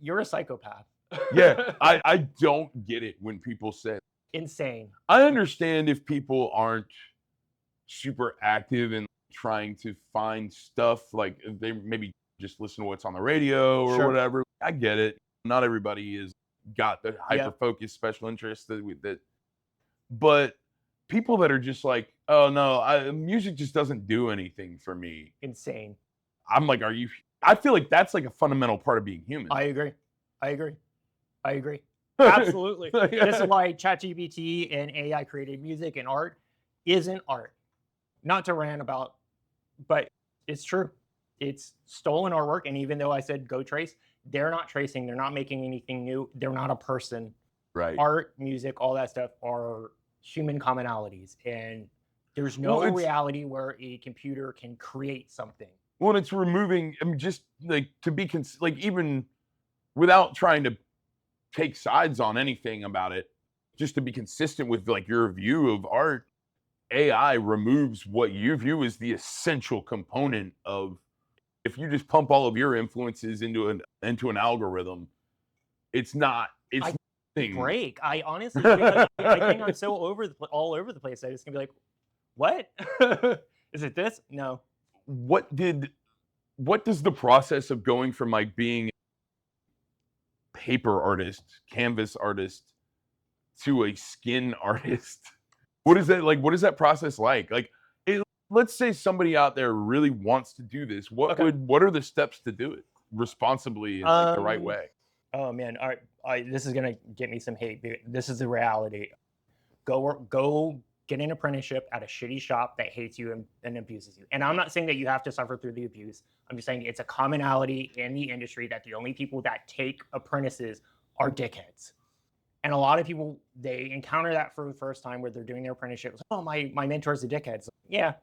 you're a psychopath. Yeah, I don't get it when people say. Insane. I understand if people aren't super active and trying to find stuff, like they maybe just listen to what's on the radio or whatever. I get it. Not everybody is got the hyper-focused special interest that but people that are just like, oh no, music just doesn't do anything for me. Insane. I'm like, I feel like that's like a fundamental part of being human. I agree. Absolutely. This is why ChatGPT and AI created music and art isn't art. Not to rant about, but it's true. It's stolen artwork. And even though I said go trace, they're not tracing. They're not making anything new. They're not a person. Right. Art, music, all that stuff are human commonalities, and there's Well, no it's reality where a computer can create something. well, it's removing. I mean, just like to be like even without trying to take sides on anything about it, just to be consistent with like your view of art. AI removes what you view as the essential component of. If you just pump all of your influences into an algorithm, it's not. It's I nothing. break. I honestly think like, I think I'm so all over the place. I just gonna be like, what? Is it this? No. What does the process of going from like being paper artist, canvas artist to a skin artist? What is that like? What is that process like? Like, let's say somebody out there really wants to do this. Okay. What are the steps to do it responsibly and like the right way? Oh man, all right. This is gonna get me some hate. This is the reality. Go get an apprenticeship at a shitty shop that hates you and abuses you. And I'm not saying that you have to suffer through the abuse. I'm just saying it's a commonality in the industry that the only people that take apprentices are dickheads. And a lot of people, they encounter that for the first time where they're doing their apprenticeship. It's, oh, my mentor's a dickhead. So, yeah,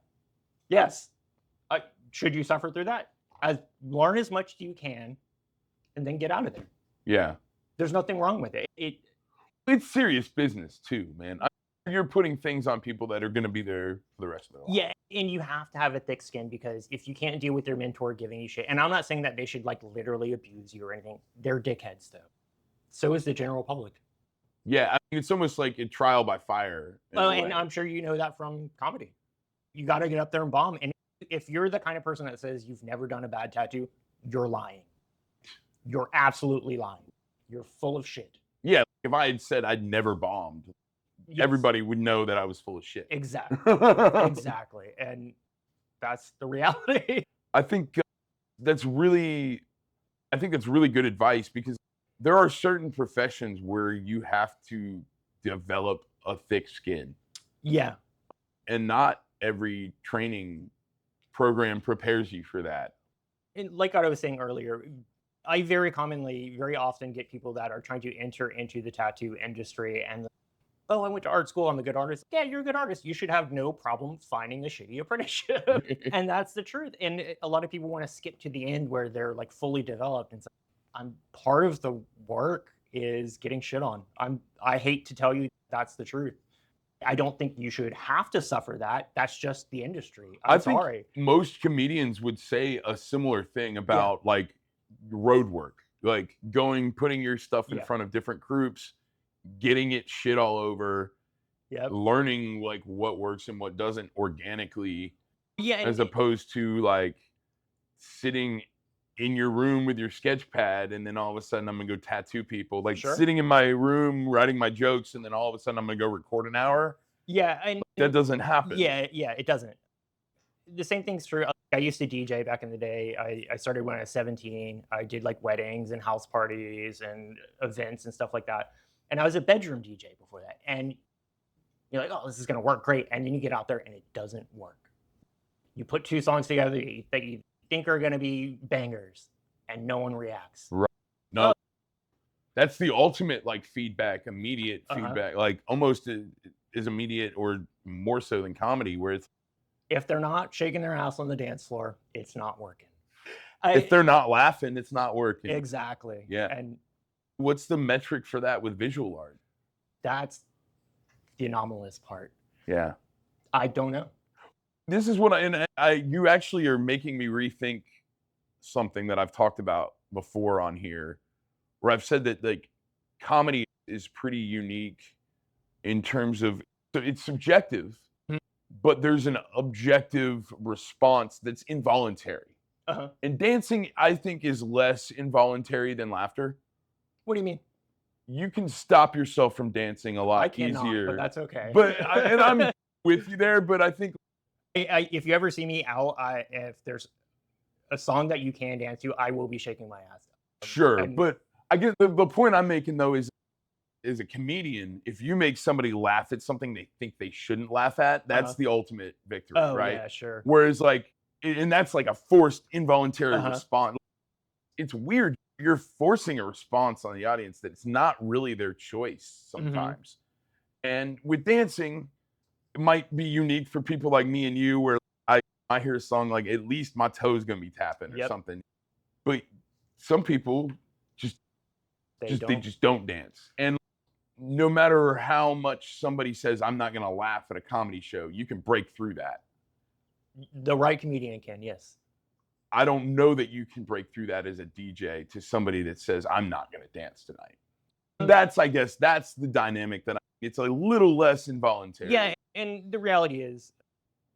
yes. Should you suffer through that? Learn as much as you can, and then get out of there. Yeah, There's nothing wrong with it. it's serious business too, man. You're putting things on people that are going to be there for the rest of their life. Yeah, and you have to have a thick skin, because if you can't deal with your mentor giving you shit, and I'm not saying that they should like literally abuse you or anything. They're dickheads though. So is the general public. Yeah, I mean, it's almost like a trial by fire. Oh, and I'm sure you know that from comedy. You got to get up there and bomb. And if you're the kind of person that says you've never done a bad tattoo, you're lying. You're absolutely lying. You're full of shit. Yeah, if I had said I'd never bombed, Yes. everybody would know that I was full of shit. Exactly. Exactly. And that's the reality. I think that's really good advice, because there are certain professions where you have to develop a thick skin, Yeah. and not every training program prepares you for that. And like I was saying earlier, I very often get people that are trying to enter into the tattoo industry and, oh, I went to art school, I'm a good artist. Yeah, you're a good artist. You should have no problem finding a shitty apprenticeship. And that's the truth. And a lot of people want to skip to the end where they're like fully developed. And so I'm part of the work is getting shit on. I hate to tell you that's the truth. I don't think you should have to suffer that. That's just the industry. I'm sorry. Most comedians would say a similar thing about like road work, like putting your stuff in front of different groups, getting it shit all over, learning like what works and what doesn't organically, as opposed to like sitting in your room with your sketch pad and then all of a sudden I'm gonna go tattoo people. Like sitting in my room writing my jokes and then all of a sudden I'm gonna go record an hour. Yeah, and that doesn't happen. Yeah, it doesn't. The same thing's true. I used to DJ back in the day. I started when I was 17. I did like weddings and house parties and events and stuff like that. And I was a bedroom DJ before that. And you're like, oh, this is gonna work great. And then you get out there and it doesn't work. You put two songs together that you think are gonna be bangers, and no one reacts. Right. No, that's the ultimate like feedback, immediate feedback, like almost is immediate or more so than comedy, where it's, if they're not shaking their ass on the dance floor, it's not working. If they're not laughing, it's not working. Exactly. Yeah. And what's the metric for that with visual art? That's the anomalous part. Yeah. I don't know. This is what you actually are making me rethink something that I've talked about before on here, where I've said that like comedy is pretty unique in terms of, it's subjective, but there's an objective response that's involuntary. And dancing, I think, is less involuntary than laughter. What do you mean? You can stop yourself from dancing a lot easier. But that's okay. But and I'm with you there, but I think if you ever see me out, if there's a song that you can dance to, I will be shaking my ass. Sure, but I guess the point I'm making though is, as a comedian, if you make somebody laugh at something they think they shouldn't laugh at, that's the ultimate victory, right? Yeah, sure. Whereas like, and that's like a forced, involuntary response. It's weird. You're forcing a response on the audience that it's not really their choice sometimes. And with dancing, it might be unique for people like me and you, where I hear a song, like at least my toe's gonna be tapping or something. But some people they just don't dance. And no matter how much somebody says I'm not gonna laugh at a comedy show, you can break through that. The right comedian can, yes. I don't know that you can break through that as a DJ to somebody that says I'm not gonna dance tonight. I guess that's the dynamic that it's a little less involuntary. Yeah, and the reality is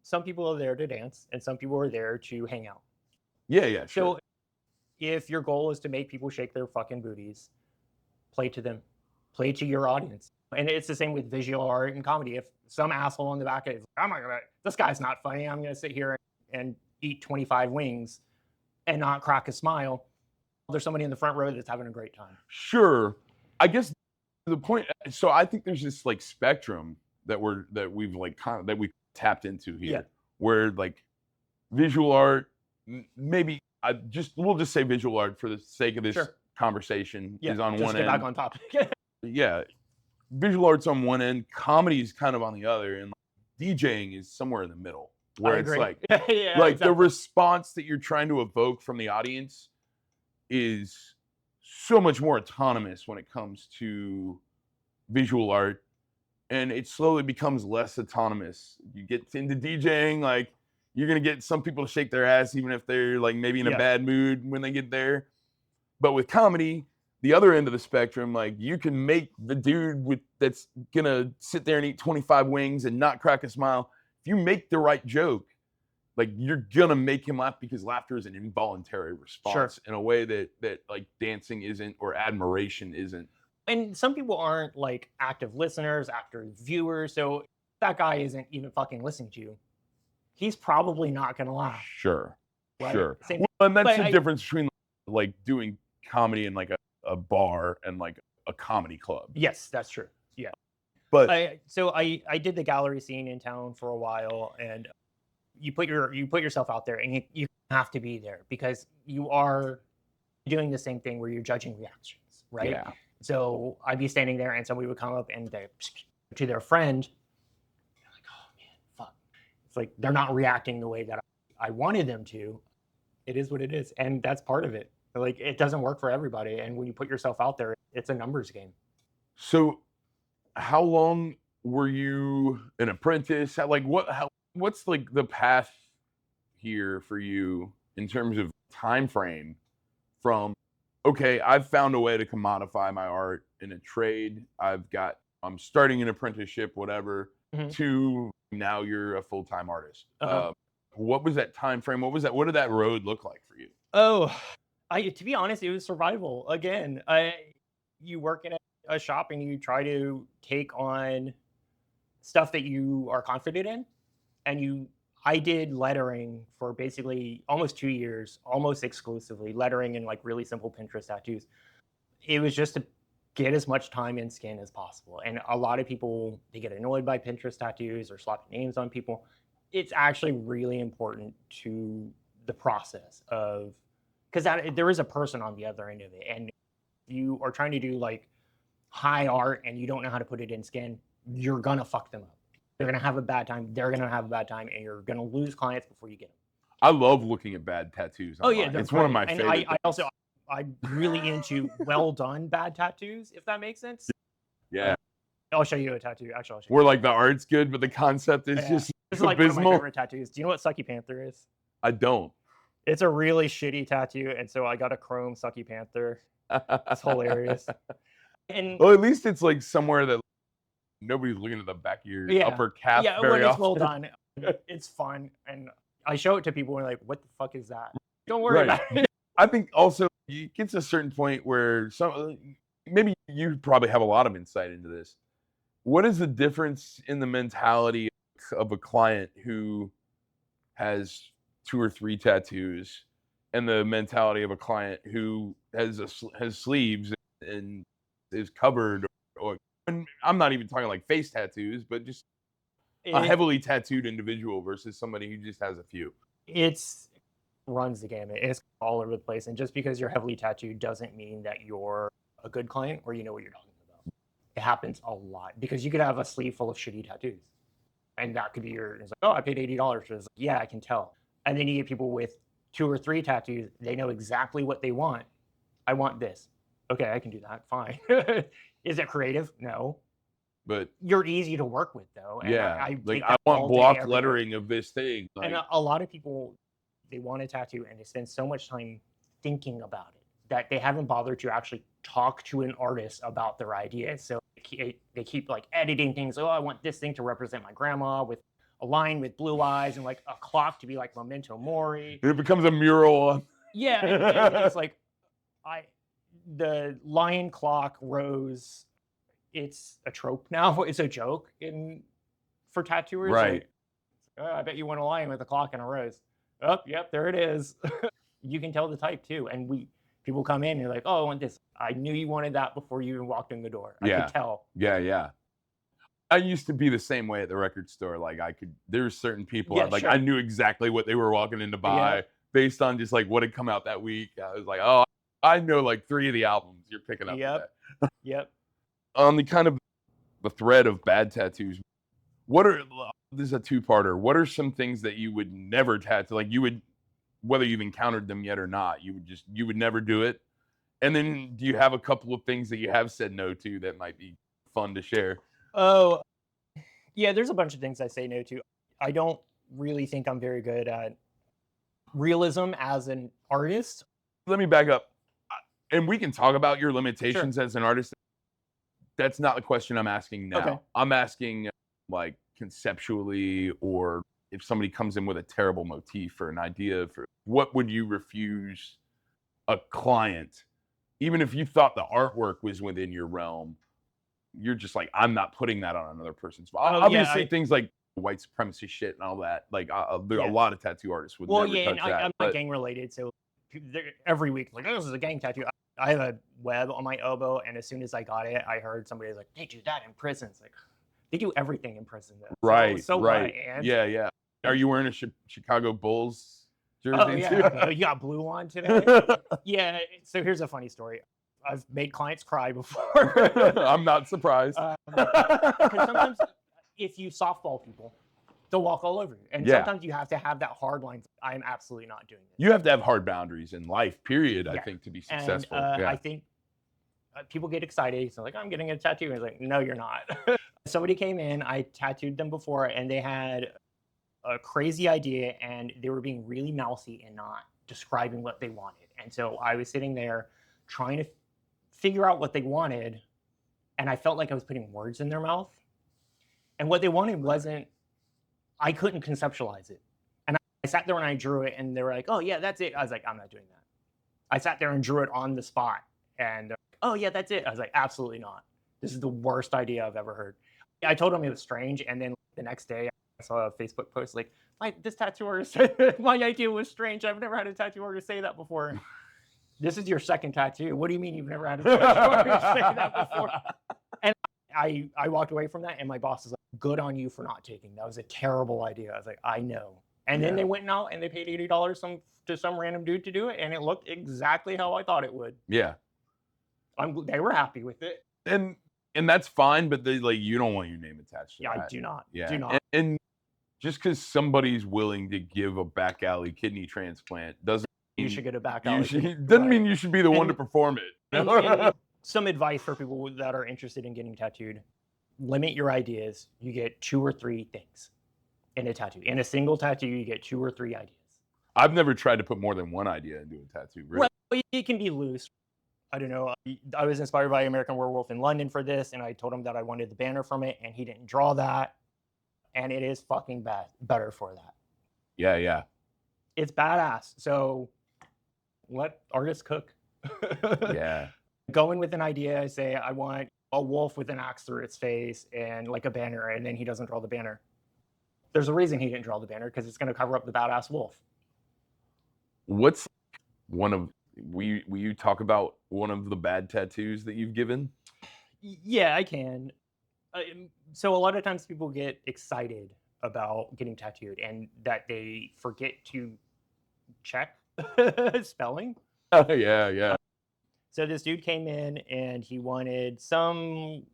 some people are there to dance and some people are there to hang out. Yeah, sure. So if your goal is to make people shake their fucking booties, play to them, play to your audience. And it's the same with visual art and comedy. If some asshole in the back is like, this guy's not funny, I'm going to sit here and eat 25 wings and not crack a smile, there's somebody in the front row that's having a great time. Sure. I guess the point, so I think there's this like spectrum that we've tapped into here, where like visual art, maybe we'll just say visual art for the sake of this conversation is on one end. Back on topic. Yeah, visual art's on one end, comedy is kind of on the other, and DJing is somewhere in the middle, where it's like the response that you're trying to evoke from the audience is so much more autonomous when it comes to visual art, and it slowly becomes less autonomous. You get into DJing, like you're gonna get some people to shake their ass even if they're like maybe in a bad mood when they get there. But with comedy, the other end of the spectrum, like you can make the dude that's gonna sit there and eat 25 wings and not crack a smile. If you make the right joke, like you're gonna make him laugh, because laughter is an involuntary response in a way that like dancing isn't, or admiration isn't. And some people aren't like active listeners, active viewers. So if that guy isn't even fucking listening to you, he's probably not gonna laugh. Sure. Right? Well, and that's the difference between like doing comedy in like a bar and like a comedy club. Yes, that's true. Yeah. But I did the gallery scene in town for a while, and you put yourself out there, and you have to be there because you are doing the same thing where you're judging reactions, right? Yeah. So I'd be standing there and somebody would come up and they to their friend, they're like, oh man, fuck. It's like they're not reacting the way that I wanted them to. It is what it is. And that's part of it. Like it doesn't work for everybody. And when you put yourself out there, it's a numbers game. So how long were you an apprentice? What's like the path here for you in terms of time frame from, okay, I've found a way to commodify my art in a trade, I'm starting an apprenticeship, whatever, to now you're a full-time artist. What was that time frame? What did that road look like for you? To be honest, it was survival. Again, you work in a shop and you try to take on stuff that you are confident in. And I did lettering for basically almost 2 years, almost exclusively lettering and like really simple Pinterest tattoos. It was just to get as much time and skin as possible. And a lot of people, they get annoyed by Pinterest tattoos or slapping names on people. It's actually really important to the process of, because there is a person on the other end of it. And you are trying to do like high art and you don't know how to put it in skin, you're going to fuck them up. They're going to have a bad time. They're going to have a bad time, and you're going to lose clients before you get them. I love looking at bad tattoos online. Oh, yeah. It's one of my favorites. I'm really into well done bad tattoos, if that makes sense. Yeah. I'll show you a tattoo. Actually, I'll show you. Where like the art's good, but the concept is just this is like abysmal. One of my favorite tattoos. Do you know what Sucky Panther is? I don't. It's a really shitty tattoo, and so I got a chrome Sucky Panther. It's hilarious. And well, at least it's like somewhere that nobody's looking at the back of your upper calf very when it's often. well done, it's fun. And I show it to people and they're like, what the fuck is that? Don't worry about it. I think also it gets to a certain point where maybe you probably have a lot of insight into this. What is the difference in the mentality of a client who has 2 or 3 tattoos and the mentality of a client who has sleeves and is covered, or and I'm not even talking like face tattoos, but just a heavily tattooed individual versus somebody who just has a few? It's runs the gamut. It's all over the place. And just because you're heavily tattooed doesn't mean that you're a good client or you know what you're talking about. It happens a lot because you could have a sleeve full of shitty tattoos. And that could be it's like, oh, I paid $80 for this. Yeah, I can tell. And then you get people with 2 or 3 tattoos. They know exactly what they want. I want this. Okay, I can do that. Fine. Is it creative? No. But you're easy to work with, though. And yeah, I like take I that want all day, block every day. lettering of this thing. Like, And a lot of people, they want a tattoo and they spend so much time thinking about it that they haven't bothered to actually talk to an artist about their idea. So they keep like editing things. Oh, I want this thing to represent my grandma with a line with blue eyes and like a clock to be like Memento Mori. it becomes a mural. Yeah, and it's like the lion clock rose. It's a trope now. It's a joke for tattooers. Right. Like, oh, I bet you want a lion with a clock and a rose. Oh, yep, there it is. You can tell the type too. And people come in and you're like, oh, I want this. I knew you wanted that before you even walked in the door. I could tell. Yeah. I used to be the same way at the record store. Like there's certain people I knew exactly what they were walking in to buy based on just like what had come out that week. I was like, oh, I know like 3 of the albums you're picking up. Yep. Yep. On the kind of the thread of bad tattoos, this is a 2-parter. What are some things that you would never tattoo? Like you would, whether you've encountered them yet or not, you would never do it. And then do you have a couple of things that you have said no to that might be fun to share? Oh, yeah, there's a bunch of things I say no to. I don't really think I'm very good at realism as an artist. Let me back up. And we can talk about your limitations as an artist. That's not the question I'm asking now. Okay. I'm asking like conceptually, or if somebody comes in with a terrible motif or an idea for what would you refuse a client, even if you thought the artwork was within your realm, you're just like, I'm not putting that on another person's. Obviously, things like white supremacy shit and all that. Like a lot of tattoo artists would never touch that. I'm not gang related, so every week, like, oh, this is a gang tattoo. I have a web on my elbow, and as soon as I got it, I heard somebody was like, they do that in prison. It's like, they do everything in prison. Though. Right, so right. And yeah. Are you wearing a Chicago Bulls jersey? Oh, yeah. You got blue on today? Yeah, so here's a funny story. I've made clients cry before. I'm not surprised. Because sometimes if you softball people, they'll walk all over you. And sometimes you have to have that hard line. I'm absolutely not doing this. You have to have hard boundaries in life, period, I think, to be successful. And, I think people get excited. So like, I'm getting a tattoo. And it's like, no, you're not. Somebody came in, I tattooed them before, and they had a crazy idea, and they were being really mouthy and not describing what they wanted. And so I was sitting there trying to figure out what they wanted, and I felt like I was putting words in their mouth. And what they wanted I couldn't conceptualize it. And I sat there and I drew it, and they were like, oh yeah, that's it. I was like, I'm not doing that. I sat there and drew it on the spot, and oh yeah, that's it. I was like, absolutely not. This is the worst idea I've ever heard. I told them it was strange, and then the next day I saw a Facebook post like, this tattoo artist said my idea was strange. I've never had a tattoo artist say that before. This is your second tattoo. What do you mean you've never had a tattoo artist say that before? And I walked away from that, and my boss was like, good on you for not taking. That was a terrible idea. I was like, I know. And then they went out and they paid $80 to some random dude to do it, and it looked exactly how I thought it would. Yeah. They were happy with it. And that's fine, but you don't want your name attached to that. I do not. Yeah. Do not. And just because somebody's willing to give a back alley kidney transplant doesn't mean you should get a back alley. Doesn't mean you should be the one to perform it. And some advice for people that are interested in getting tattooed: limit your ideas. You get 2 or 3 things in a tattoo. In a single tattoo, you get 2 or 3 ideas. I've never tried to put more than one idea into a tattoo. Really. Well, it can be loose. I don't know. I was inspired by American Werewolf in London for this, and I told him that I wanted the banner from it, and he didn't draw that. And it is fucking better for that. Yeah. It's badass. So let artists cook. Yeah. Go in with an idea, say, I want a wolf with an axe through its face and like a banner, and then he doesn't draw the banner. There's a reason he didn't draw the banner, because it's going to cover up the badass wolf. What's one of... Will you talk about one of the bad tattoos that you've given? Yeah, I can. So a lot of times people get excited about getting tattooed, and that they forget to check spelling. Yeah. So this dude came in and he wanted some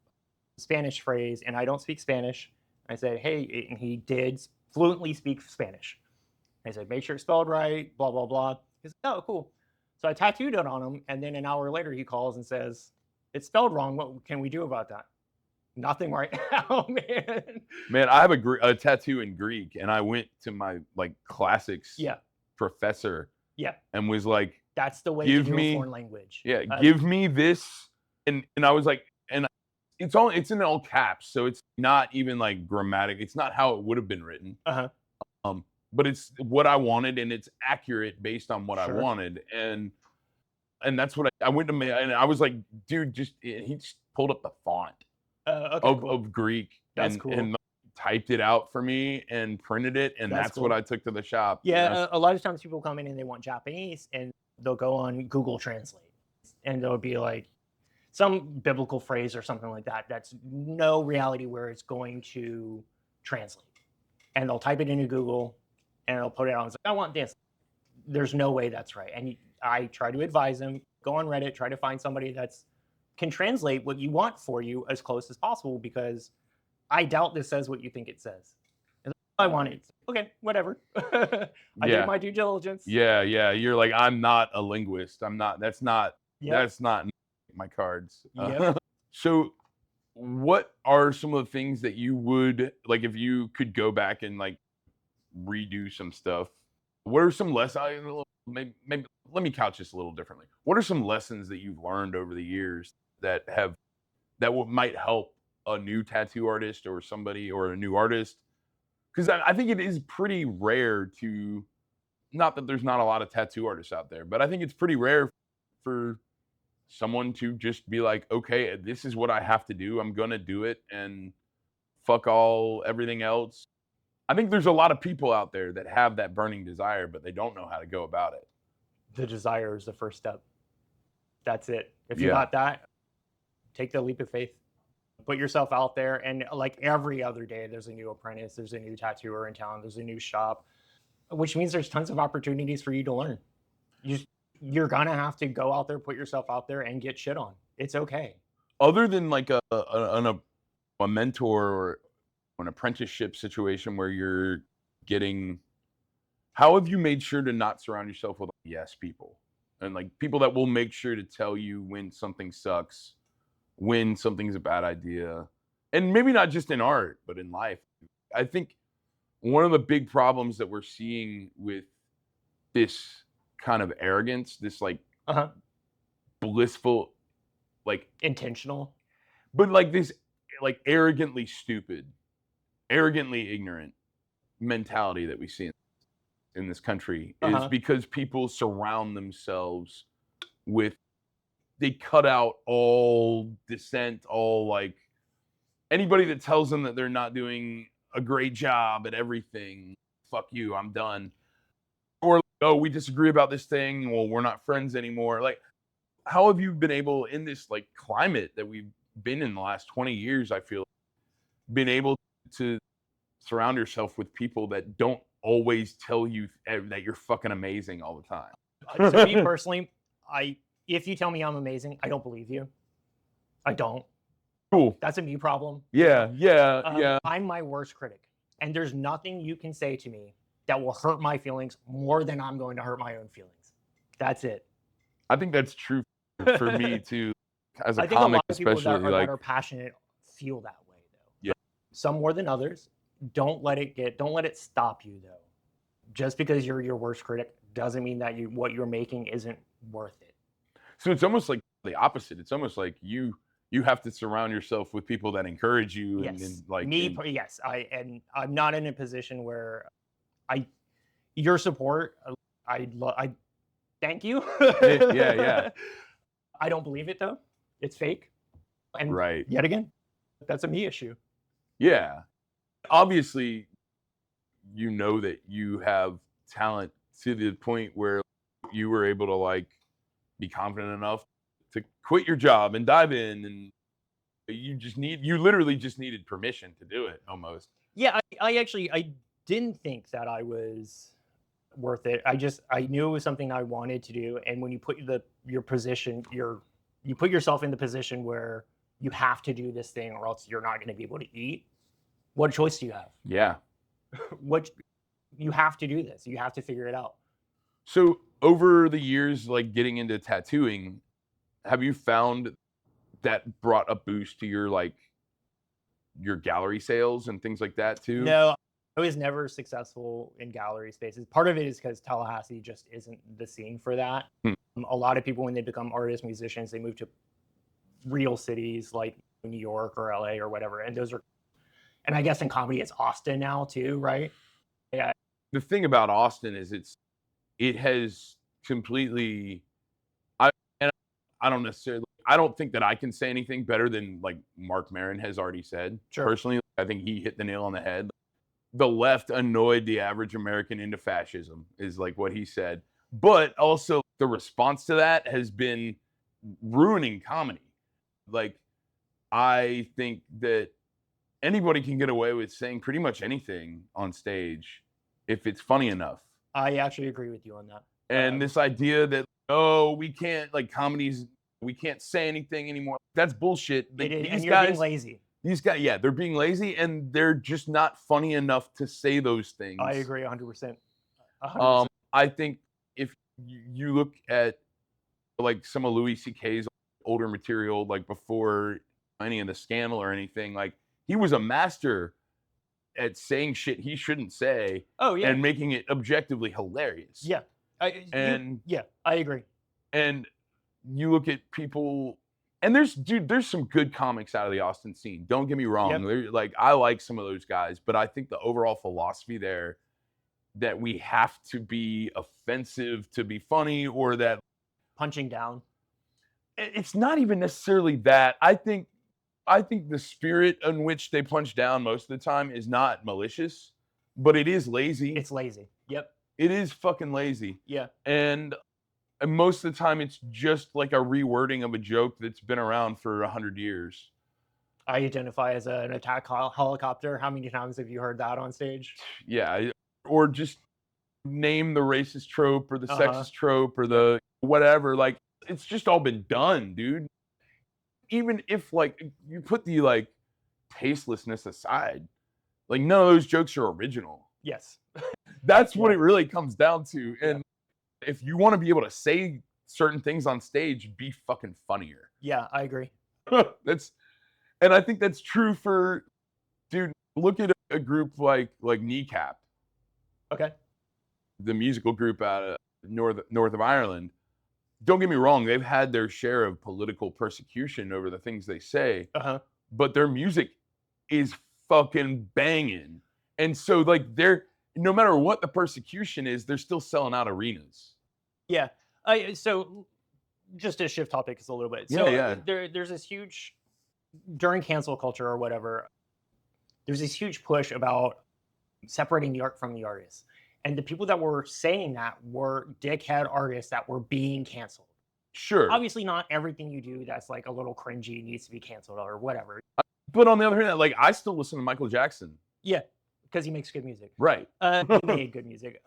Spanish phrase, and I don't speak Spanish. I said, hey, and he did fluently speak Spanish. I said, make sure it's spelled right, blah, blah, blah. He said, oh, cool. So I tattooed it on him, and then an hour later he calls and says, it's spelled wrong. What can we do about that? Nothing right now, man. Man, I have a tattoo in Greek, and I went to my classics professor and was like, that's the way to do a foreign language. Yeah, give me this. And I was like, and it's in all caps, so it's not even like grammatic. It's not how it would have been written. But it's what I wanted, and it's accurate based on what I wanted. And that's what I went to me, and I was like, dude, he just pulled up the font of Greek and typed it out for me and printed it, and that's what I took to the shop. Yeah, a lot of times people come in and they want Japanese, and they'll go on Google Translate, and there'll be like some biblical phrase or something like that. That's no reality where it's going to translate, and they'll type it into Google, and they'll put it on. It's like, I want this. There's no way that's right. And I try to advise them, go on Reddit, try to find somebody that's can translate what you want for you as close as possible, because I doubt this says what you think it says. And I want it. Okay, whatever. I did my due diligence. Yeah. You're like, I'm not a linguist. I'm not. That's not my cards. So what are some of the things that you would like if you could go back and like redo some stuff? What are some lessons? Maybe let me couch this a little differently. What are some lessons that you've learned over the years that might help a new tattoo artist or somebody or a new artist? Because I think it is pretty rare to, not that there's not a lot of tattoo artists out there, but I think it's pretty rare for someone to just be like, okay, this is what I have to do. I'm gonna do it, and fuck everything else. I think there's a lot of people out there that have that burning desire, but they don't know how to go about it. The desire is the first step. That's it. If you got that, take the leap of faith. Put yourself out there, and like every other day, there's a new apprentice, there's a new tattooer in town, there's a new shop, which means there's tons of opportunities for you to learn. You're gonna have to go out there, put yourself out there, and get shit on. It's okay. Other than like a mentor or an apprenticeship situation where you're getting, how have you made sure to not surround yourself with yes people and like people that will make sure to tell you when something sucks, when something's a bad idea? And maybe not just in art, but in life. I think one of the big problems that we're seeing with this kind of arrogance, this like blissful, like intentional, but like this like arrogantly stupid, arrogantly ignorant mentality that we see in this country is because people surround themselves with, they cut out all dissent, all like anybody that tells them that they're not doing a great job at everything. Fuck you, I'm done. Or, oh, we disagree about this thing. Well, we're not friends anymore. Like, how have you been able in this like climate that we've been in the last 20 years, I feel, been able to surround yourself with people that don't always tell you that you're fucking amazing all the time? To me personally, if you tell me I'm amazing, I don't believe you. I don't. Cool. That's a me problem. Yeah. I'm my worst critic. And there's nothing you can say to me that will hurt my feelings more than I'm going to hurt my own feelings. That's it. I think that's true for me too. As a I think comic, a lot of people especially that are passionate feel that way though. Yeah. Some more than others. Don't let it stop you though. Just because you're your worst critic doesn't mean that what you're making isn't worth it. So it's almost like the opposite. It's almost like you have to surround yourself with people that encourage you. Yes. And like me, yes. I'm not in a position where your support, I thank you. Yeah. I don't believe it though. It's fake. And right. Yet again, that's a me issue. Yeah. Obviously, you know that you have talent to the point where you were able to like be confident enough to quit your job and dive in, and you literally just needed permission to do it almost. Yeah, I didn't think that I was worth it. I knew it was something I wanted to do, and when you put you put yourself in the position where you have to do this thing or else you're not going to be able to eat. What choice do you have? Yeah. You have to do this. You have to figure it out. So over the years, like getting into tattooing, have you found that brought a boost to your gallery sales and things like that too? No, I was never successful in gallery spaces. Part of it is because Tallahassee just isn't the scene for that. A lot of people, when they become artists, musicians, they move to real cities like New York or LA or whatever. And I guess in comedy, it's Austin now too, right? Yeah. The thing about Austin is it has completely, I don't think that I can say anything better than like Mark Maron has already said. Sure. Personally, I think he hit the nail on the head. The left annoyed the average American into fascism is like what he said. But also the response to that has been ruining comedy. Like, I think that anybody can get away with saying pretty much anything on stage if it's funny enough. I actually agree with you on that. And this idea that, oh, we can't, like, comedies, we can't say anything anymore. That's bullshit. And you're being lazy. These guys, yeah, they're being lazy and they're just not funny enough to say those things. I agree 100%. 100%. I think if you look at like some of Louis C.K.'s older material, like before any of the scandal or anything, like he was a master at saying shit he shouldn't say. Oh, yeah. And making it objectively hilarious. Yeah. I agree. And you look at people, and there's some good comics out of the Austin scene. Don't get me wrong. Yep. Like, I like some of those guys, but I think the overall philosophy there that we have to be offensive to be funny, or that punching down. It's not even necessarily that. I think the spirit in which they punch down most of the time is not malicious, but it is lazy. It's lazy. Yep. It is fucking lazy. Yeah. And most of the time it's just like a rewording of a joke that's been around for 100 years. I identify as an attack helicopter. How many times have you heard that on stage? Yeah. Or just name the racist trope or the sexist trope or the whatever. Like, it's just all been done, dude. Even if, like, you put the, like, tastelessness aside, like, none of those jokes are original. Yes. That's what it really comes down to. And if you want to be able to say certain things on stage, be fucking funnier. Yeah, I agree. And I think that's true for, dude, look at a group like Kneecap. Okay. The musical group out of north of Ireland. Don't get me wrong, they've had their share of political persecution over the things they say, but their music is fucking banging. And so, like, no matter what the persecution is, they're still selling out arenas. Yeah. So just to shift topics a little bit. So there's this huge, during cancel culture or whatever, there's this huge push about separating the art from the artist. And the people that were saying that were dickhead artists that were being canceled. Sure. Obviously, not everything you do that's like a little cringy needs to be canceled or whatever. But on the other hand, like, I still listen to Michael Jackson. Yeah, because he makes good music. Right. He made good music.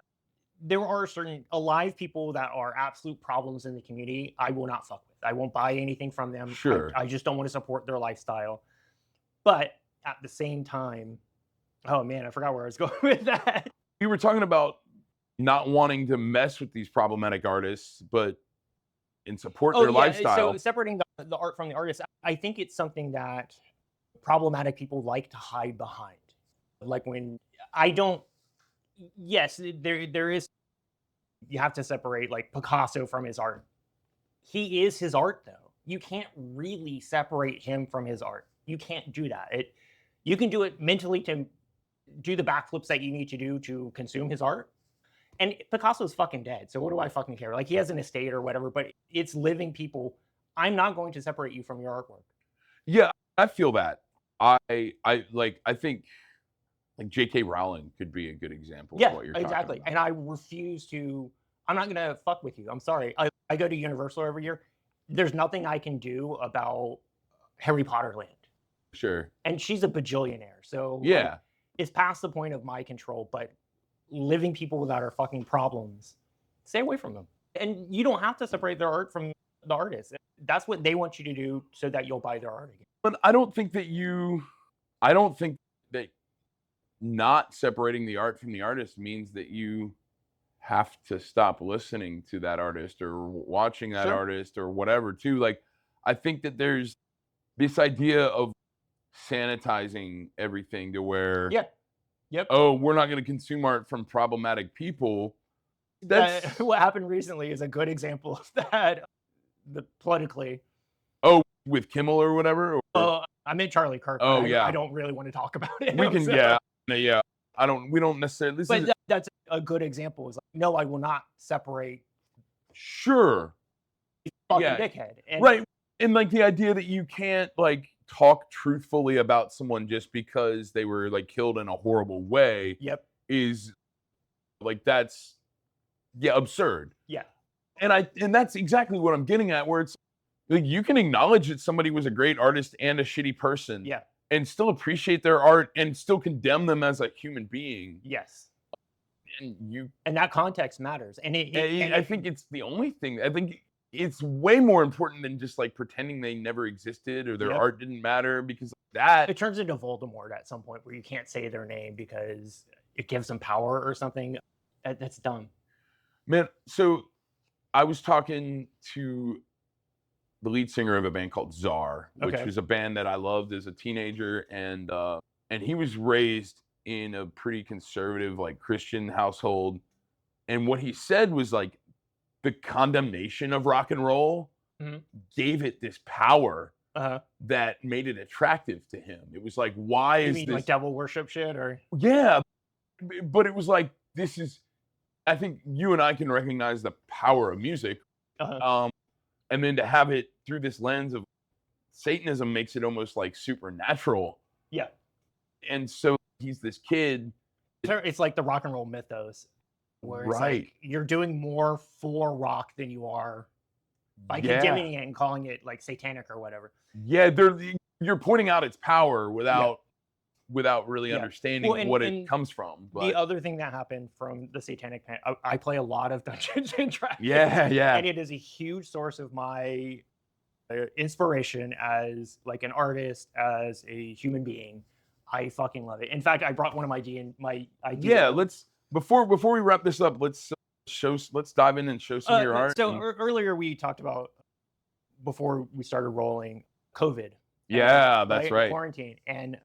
There are certain alive people that are absolute problems in the community I will not fuck with. I won't buy anything from them. Sure. I just don't want to support their lifestyle. But at the same time, oh man, I forgot where I was going with that. We were talking about not wanting to mess with these problematic artists, but in support their lifestyle. So separating the art from the artist, I think it's something that problematic people like to hide behind. Like, when I don't, yes, there is, you have to separate like Picasso from his art. He is his art though. You can't really separate him from his art. You can't do that. You can do it mentally to do the backflips that you need to do to consume his art. And Picasso's fucking dead. So what do I fucking care? Like, he has an estate or whatever, but it's living people. I'm not going to separate you from your artwork. Yeah, I feel that. I think like J.K. Rowling could be a good example of what you're talking about. And I refuse to, I'm not going to fuck with you. I'm sorry. I go to Universal every year. There's nothing I can do about Harry Potter Land. Sure. And she's a bajillionaire. So yeah. It's past the point of my control, but living people that are fucking problems, stay away from them. And you don't have to separate their art from the artist. that's what they want you to do so that you'll buy their art again. But I don't think that not separating the art from the artist means that you have to stop listening to that artist or watching that artist or whatever too. Like, I think that there's this idea of sanitizing everything to where, oh, we're not going to consume art from problematic people. That's what happened recently is a good example of that. Politically. Oh, with Kimmel or whatever? Oh, I meant Charlie Kirk. Oh, I don't really want to talk about it. We can, yeah. We don't necessarily. That's a good example. Is like, no, I will not separate. Sure. Fucking dickhead. Right. And like the idea that you can't like talk truthfully about someone just because they were like killed in a horrible way. Is like, that's absurd. Yeah. And that's exactly what I'm getting at, where it's like you can acknowledge that somebody was a great artist and a shitty person. Yeah. And still appreciate their art and still condemn them as a human being. Yes. And that context matters. And I think it's the only thing. I think it's way more important than just like pretending they never existed or their art didn't matter, because that it turns into Voldemort at some point where you can't say their name because it gives them power or something. That's dumb. Man, so I was talking to the lead singer of a band called Czar, which was a band that I loved as a teenager, and he was raised in a pretty conservative, like Christian household. And what he said was like the condemnation of rock and roll gave it this power that made it attractive to him. It was like, why is this like devil worship shit? Or but it was like, this is, I think you and I can recognize the power of music. And then to have it through this lens of Satanism makes it almost like supernatural. Yeah. And so he's this kid. It's like the rock and roll mythos, where it's like you're doing more for rock than you are by condemning it and calling it like satanic or whatever. Yeah, you're pointing out its power without really understanding what it comes from. But the other thing that happened from the Satanic Panic, I play a lot of Dungeons and Dragons. Yeah. And it is a huge source of my inspiration as like an artist, as a human being. I fucking love it. In fact, I brought one of my ideas. Yeah, before we wrap this up, let's dive in and show some of your art. So earlier we talked about, before we started rolling, COVID. Yeah, that's right. Quarantine. And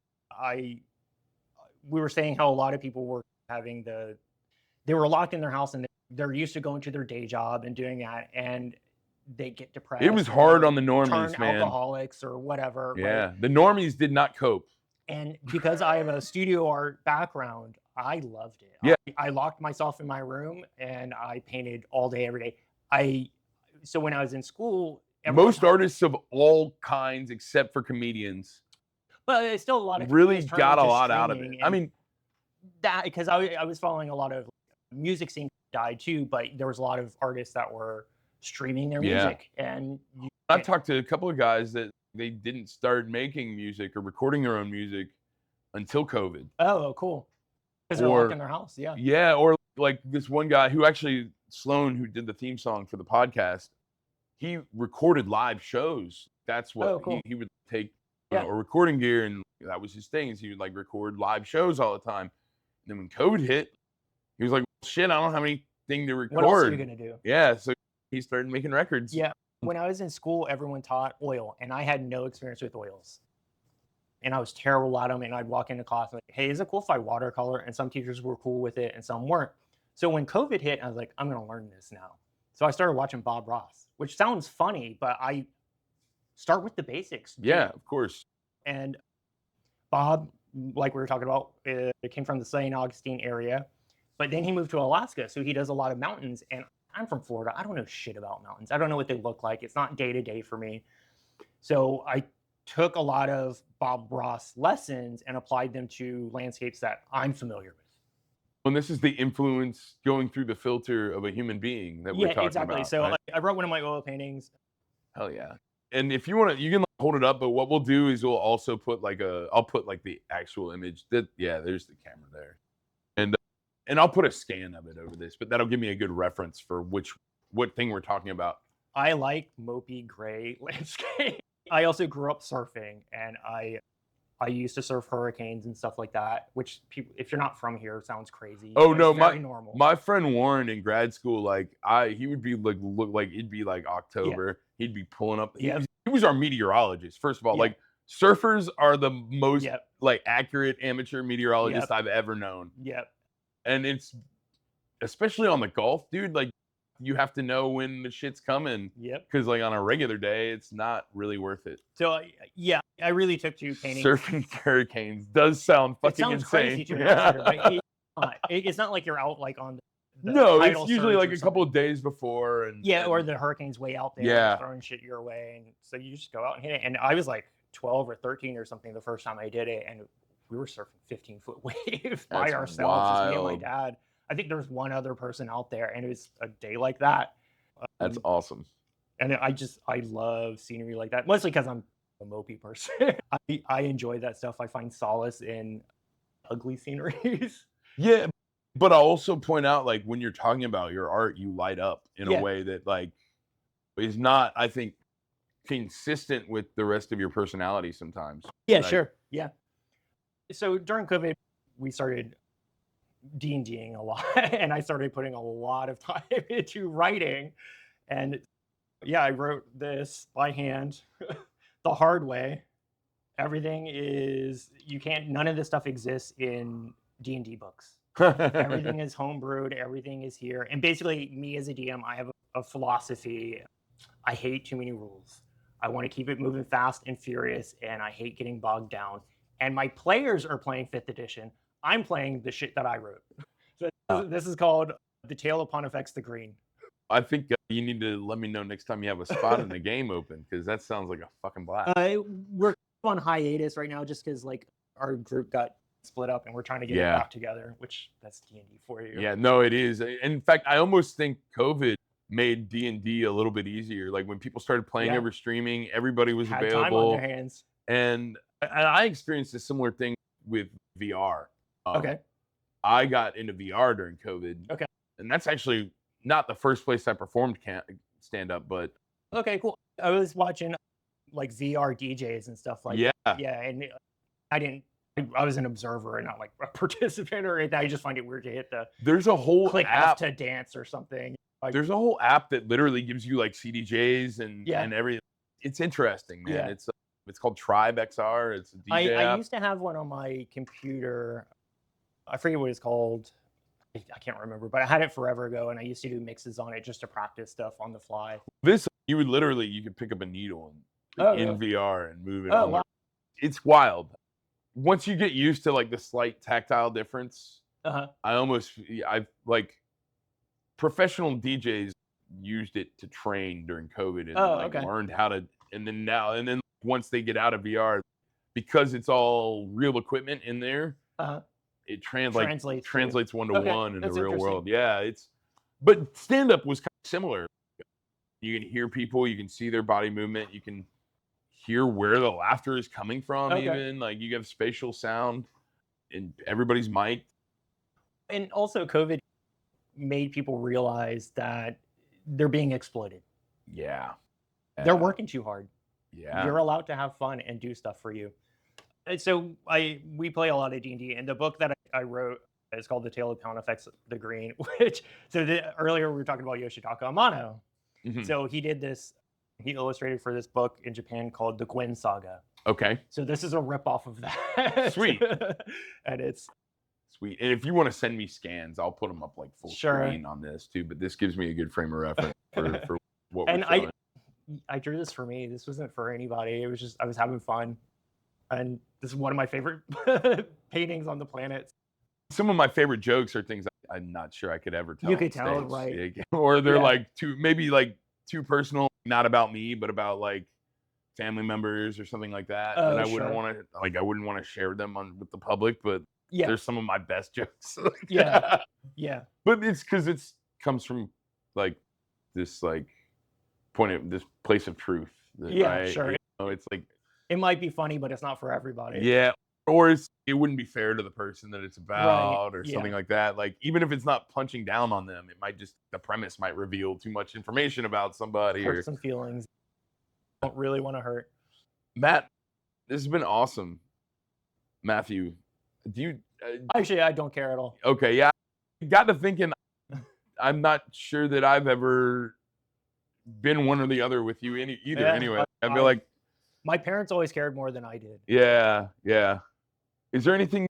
we were saying how a lot of people were they were locked in their house and they're used to going to their day job and doing that, and they get depressed. It was hard on the normies, man. Alcoholics or whatever. Yeah, the normies did not cope. And because I have a studio art background, I loved it. Yeah. I locked myself in my room and I painted all day, every day. So when I was in school, most artists of all kinds, except for comedians, but it's still a lot of really got a lot out of it. I mean, that because I was following a lot of music scene died too, but there was a lot of artists that were streaming their music. And I've talked to a couple of guys that they didn't start making music or recording their own music until COVID. Oh, cool. Because they're locked in their house. Yeah. Yeah, or like this one guy who actually, Sloan, who did the theme song for the podcast, he recorded live shows. That's what he would take a recording gear, and that was his thing. He would like record live shows all the time. And then when COVID hit, he was like, well, shit, I don't have anything to record. What else are you gonna do? Yeah, so he started making records. Yeah. When I was in school, everyone taught oil, and I had no experience with oils. And I was terrible at them, and I'd walk into class and like, hey, is it cool if I watercolor? And some teachers were cool with it and some weren't. So when COVID hit, I was like, I'm gonna learn this now. So I started watching Bob Ross, which sounds funny, but I start with the basics. Yeah, of course. And Bob, like we were talking about, it came from the St. Augustine area, but then he moved to Alaska. So he does a lot of mountains, and I'm from Florida. I don't know shit about mountains. I don't know what they look like. It's not day to day for me. So I took a lot of Bob Ross lessons and applied them to landscapes that I'm familiar with. And this is the influence going through the filter of a human being that we're talking about. So right? I wrote one of my oil paintings. Hell yeah. And if you want to, you can hold it up, but what we'll do is we'll also put I'll put like the actual image there's the camera there. And I'll put a scan of it over this, but that'll give me a good reference for what thing we're talking about. I like mopey gray landscape. I also grew up surfing, and I used to surf hurricanes and stuff like that, which people, if you're not from here, sounds crazy. Oh but no, it's very normal. my friend Warren in grad school, like he would be like look like it'd be like October. Yeah. He'd be pulling up. He was our meteorologist. First of all, like surfers are the most like accurate amateur meteorologists I've ever known. Yep. And it's especially on the Gulf, dude. Like you have to know when the shit's coming. Yep. Because like on a regular day, it's not really worth it. So I really took to painting. Surfing hurricanes does sound fucking insane. Crazy to but it's not like you're out like on the no, it's usually like a couple of days before, and or the hurricane's way out there, throwing shit your way, and so you just go out and hit it. And I was like 12 or 13 or something the first time I did it, and we were surfing 15-foot waves by ourselves, just me and my dad. I think there's one other person out there, and it was a day like that. That's awesome. And I love scenery like that, mostly because I'm a mopey person. I enjoy that stuff. I find solace in ugly sceneries. Yeah, but I'll also point out, like, when you're talking about your art, you light up in a way that, like, is not, I think, consistent with the rest of your personality sometimes. Yeah, like, sure. Yeah. So during COVID, we started D&Ding a lot, and I started putting a lot of time into writing. And I wrote this by hand the hard way. Everything is, none of this stuff exists in D&D books. Everything is homebrewed. Everything is here. And basically, me as a DM, I have a philosophy. I hate too many rules. I want to keep it moving fast and furious, and I hate getting bogged down. And my players are playing 5th edition. I'm playing the shit that I wrote. So this is called The Tale of Pontifex the Green. I think you need to let me know next time you have a spot in the game open, because that sounds like a fucking blast. We're on hiatus right now just because like our group got split up and we're trying to get it back together, which that's D&D for you. Yeah, no, it is. In fact, I almost think COVID made D&D a little bit easier. Like when people started playing over streaming, everybody was had available. Time on their hands. And I experienced a similar thing with VR. Okay. I got into VR during COVID. Okay. And that's actually not the first place I performed stand-up, but... Okay, cool. I was watching like VR DJs and stuff like that. Yeah, and I was an observer and not like a participant or anything. I just find it weird to hit the... There's a whole click app to dance or something. Like, there's a whole app that literally gives you like CDJs and everything. It's interesting, man. Yeah. It's called Tribe XR. It's a DJ app. I used to have one on my computer. I forget what it's called. I can't remember, but I had it forever ago, and I used to do mixes on it just to practice stuff on the fly. This, you could pick up a needle in VR and move it. Oh, wow. It's wild. Once you get used to like the slight tactile difference, I've like professional DJs used it to train during COVID and learned how to, and then once they get out of VR, because it's all real equipment in there, it translates 1-to-1 in the real world. Yeah, but stand-up was kind of similar. You can hear people, you can see their body movement, you can hear where the laughter is coming from, even like you have spatial sound and everybody's mic. And also COVID made people realize that they're being exploited. Yeah. They're working too hard. Yeah. You're allowed to have fun and do stuff for you. And so we play a lot of D&D, and the book that I wrote is called The Tale of Pontifex the Green, earlier we were talking about Yoshitaka Amano. Mm-hmm. So he illustrated for this book in Japan called The Gwen Saga. Okay. So this is a ripoff of that. Sweet. And it's sweet. And if you want to send me scans, I'll put them up like full screen on this too, but this gives me a good frame of reference for what we're showing. I drew this for me. This wasn't for anybody. It was just, I was having fun. And this is one of my favorite paintings on the planet. Some of my favorite jokes are things I'm not sure I could ever tell. You could tell, right? Or they're like too personal, not about me, but about like family members or something like that. And I wouldn't want to, I wouldn't want to share them with the public, but there's some of my best jokes. Yeah. But it's because it comes from like this like this place of truth. Sure. It's like, it might be funny, but it's not for everybody. Yeah. or it wouldn't be fair to the person that it's about, Right, or yeah. something like that. Like, even if it's not punching down on them, it might just, the premise might reveal too much information about somebody. Hurt some feelings. Don't really want to hurt. Matt, this has been awesome. Matthew, do you? Actually, I don't care at all. Okay, yeah. I got to thinking, I'm not sure that I've ever been one or the other with you either. Yeah, Anyway, I feel like my parents always cared more than I did. Yeah. Is there anything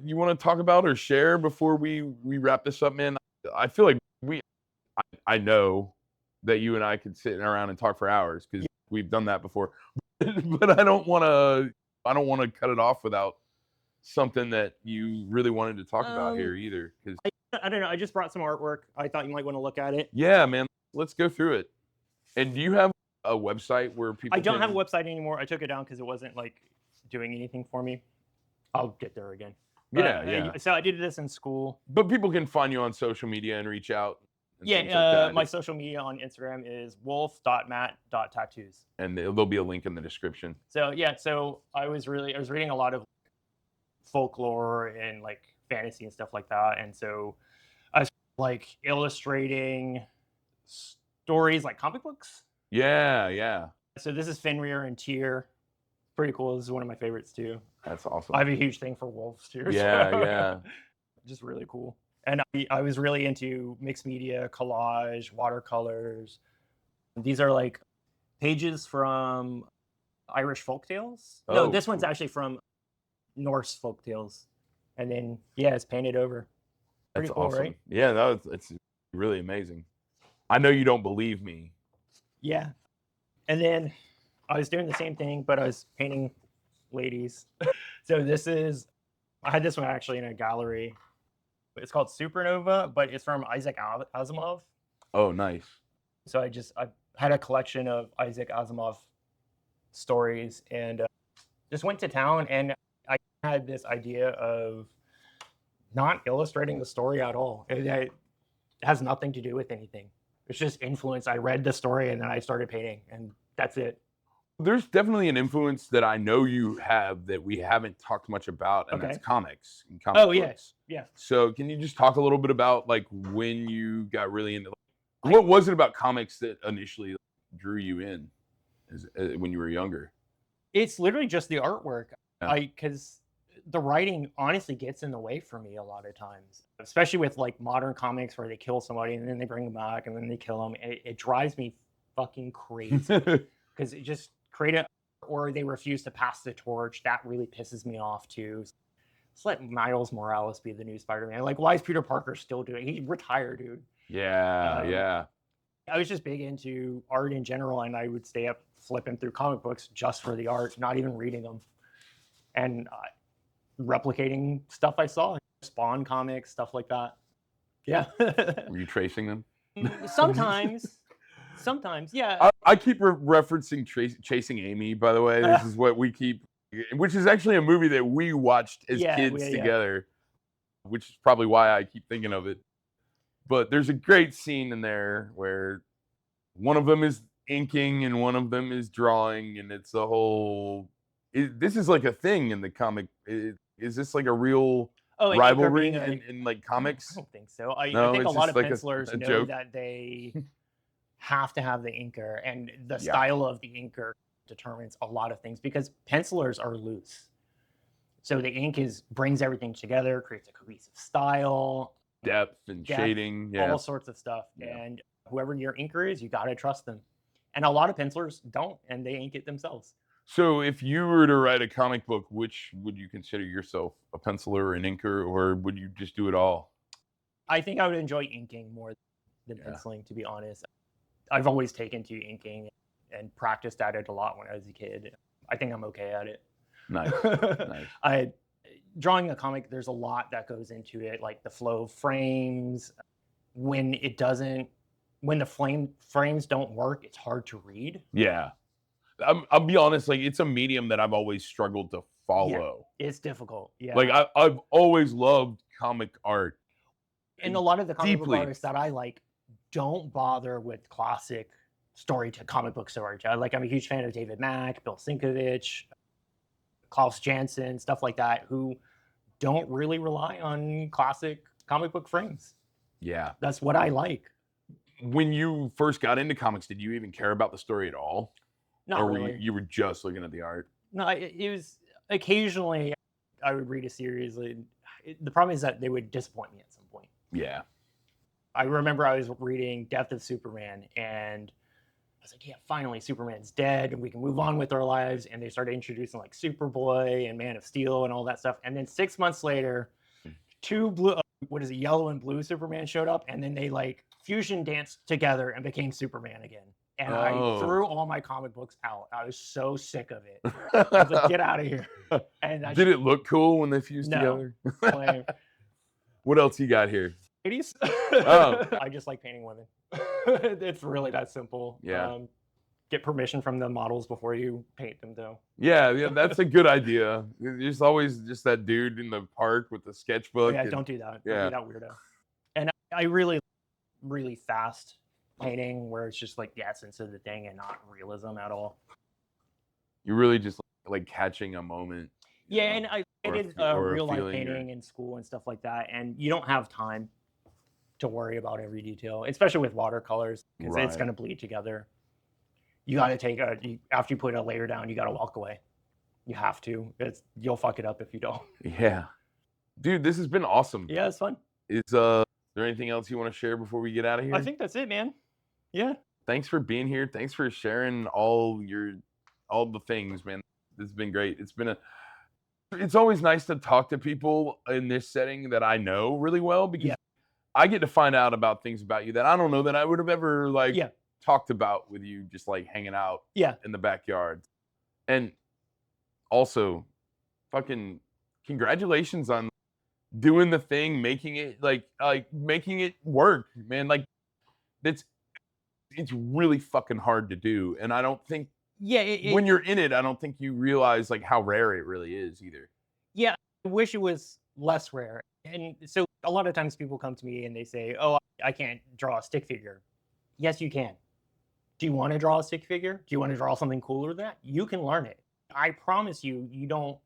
you want to talk about or share before we wrap this up, man? I feel like I know that you and I could sit around and talk for hours because we've done that before, but I don't want to cut it off without something that you really wanted to talk about here either. Because I don't know. I just brought some artwork. I thought you might want to look at it. Yeah, man. Let's go through it. And do you have a website where people? I don't have a website anymore. I took it down because it wasn't like doing anything for me. I'll get there again. Yeah. So I did this in school. But people can find you on social media and reach out. My social media on Instagram is wolf.matt.tattoos. And there'll be a link in the description. So I was reading a lot of folklore and like fantasy and stuff like that. And so I was like illustrating stories like comic books. Yeah. So this is Fenrir and Tyr. Pretty cool. This is one of my favorites too. That's awesome. I have a huge thing for wolves too. Yeah. Just really cool. And I was really into mixed media, collage, watercolors. These are like pages from Irish folktales. No, this one's actually from Norse folktales. And then, it's painted over. Pretty That's cool, awesome. right? Yeah, it's really amazing. I know you don't believe me. Yeah. And then I was doing the same thing, but I was painting ladies. So I had this one actually in a gallery. It's called Supernova, but it's from Isaac Asimov. Oh, nice. So I had a collection of Isaac Asimov stories and just went to town, and I had this idea of not illustrating the story at all. It has nothing to do with anything. It's just influence. I read the story and then I started painting, and that's it. There's definitely an influence that I know you have that we haven't talked much about, and that's comics and comic books. Yeah. So can you just talk a little bit about like when you got really into, what was it about comics that initially drew you in when you were younger? It's literally just the artwork. Because the writing honestly gets in the way for me a lot of times, especially with like modern comics where they kill somebody and then they bring them back and then they kill them. It drives me fucking crazy because it just or they refuse to pass the torch. That really pisses me off too. Let's let Miles Morales be the new Spider-Man. Like, why is Peter Parker still doing it? He retired, dude. Yeah. I was just big into art in general, and I would stay up flipping through comic books just for the art, not even reading them. And replicating stuff I saw, Spawn comics, stuff like that. Yeah. Were you tracing them? Sometimes, yeah. I keep referencing Chasing Amy, by the way. This is what we keep, which is actually a movie that we watched as kids together, which is probably why I keep thinking of it. But there's a great scene in there where one of them is inking and one of them is drawing, and it's a whole... this is like a thing in the comic. Is this like a real rivalry in like comics? I don't think so. I think a lot of pencilers know that they have to have the inker, and the style of the inker determines a lot of things because pencilers are loose. So the ink brings everything together, creates a cohesive style, depth and shading, all sorts of stuff. Yeah. And whoever your inker is, you got to trust them. And a lot of pencilers don't, and they ink it themselves. So if you were to write a comic book, which would you consider yourself, a penciler or an inker, or would you just do it all? I think I would enjoy inking more than penciling, to be honest. I've always taken to inking and practiced at it a lot when I was a kid. I think I'm okay at it. Nice. Drawing a comic, there's a lot that goes into it, like the flow of frames. When the frames don't work, it's hard to read. Yeah. I'll be honest, like it's a medium that I've always struggled to follow. Yeah, it's difficult. Yeah. Like I've always loved comic art. And a lot of the comic book artists that I like don't bother with classic comic book storytelling. Like I'm a huge fan of David Mack, Bill Sienkiewicz, Klaus Janson, stuff like that, who don't really rely on classic comic book frames. Yeah. That's what I like. When you first got into comics, did you even care about the story at all? Not or really. you were just looking at the art? No, it was occasionally I would read a series. The problem is that they would disappoint me at some point. Yeah. I remember I was reading Death of Superman, and I was like, yeah, finally Superman's dead and we can move on with our lives. And they started introducing like Superboy and Man of Steel and all that stuff. And then 6 months later, two blue, yellow and blue Superman showed up, and then they like fusion danced together and became Superman again. And I threw all my comic books out. I was so sick of it. I was like, get out of here. And did it look cool when they fused together? What else you got here? Ladies. I just like painting women. It's really that simple. Yeah. Get permission from the models before you paint them, though. Yeah, that's a good idea. There's always just that dude in the park with the sketchbook. Yeah, don't do that. Don't be that weirdo. And I really, really fast painting where it's just like the essence of the thing and not realism at all. You're really just like catching a moment. Yeah, and I did real life painting in school and stuff like that, and you don't have time to worry about every detail, especially with watercolors, because it's going to bleed together. You got to take after you put a layer down, you got to walk away. You have to. You'll fuck it up if you don't. Yeah, dude, this has been awesome. Yeah, it's fun. Is there anything else you want to share before we get out of here? I think that's it, man. Yeah. Thanks for being here. Thanks for sharing all the things, man. This has been great. It's always nice to talk to people in this setting that I know really well, because I get to find out about things about you that I don't know that I would have ever talked about with you, just like hanging out in the backyard. And also, fucking congratulations on doing the thing, making it making it work, man. Like it's really fucking hard to do, and I don't think when you're in it, I don't think you realize like how rare it really is either. Yeah, I wish it was less rare. And so a lot of times people come to me and they say, "Oh, I can't draw a stick figure." Yes, you can. Do you want to draw a stick figure? Do you want to draw something cooler than that? You can learn it. I promise you, you don't.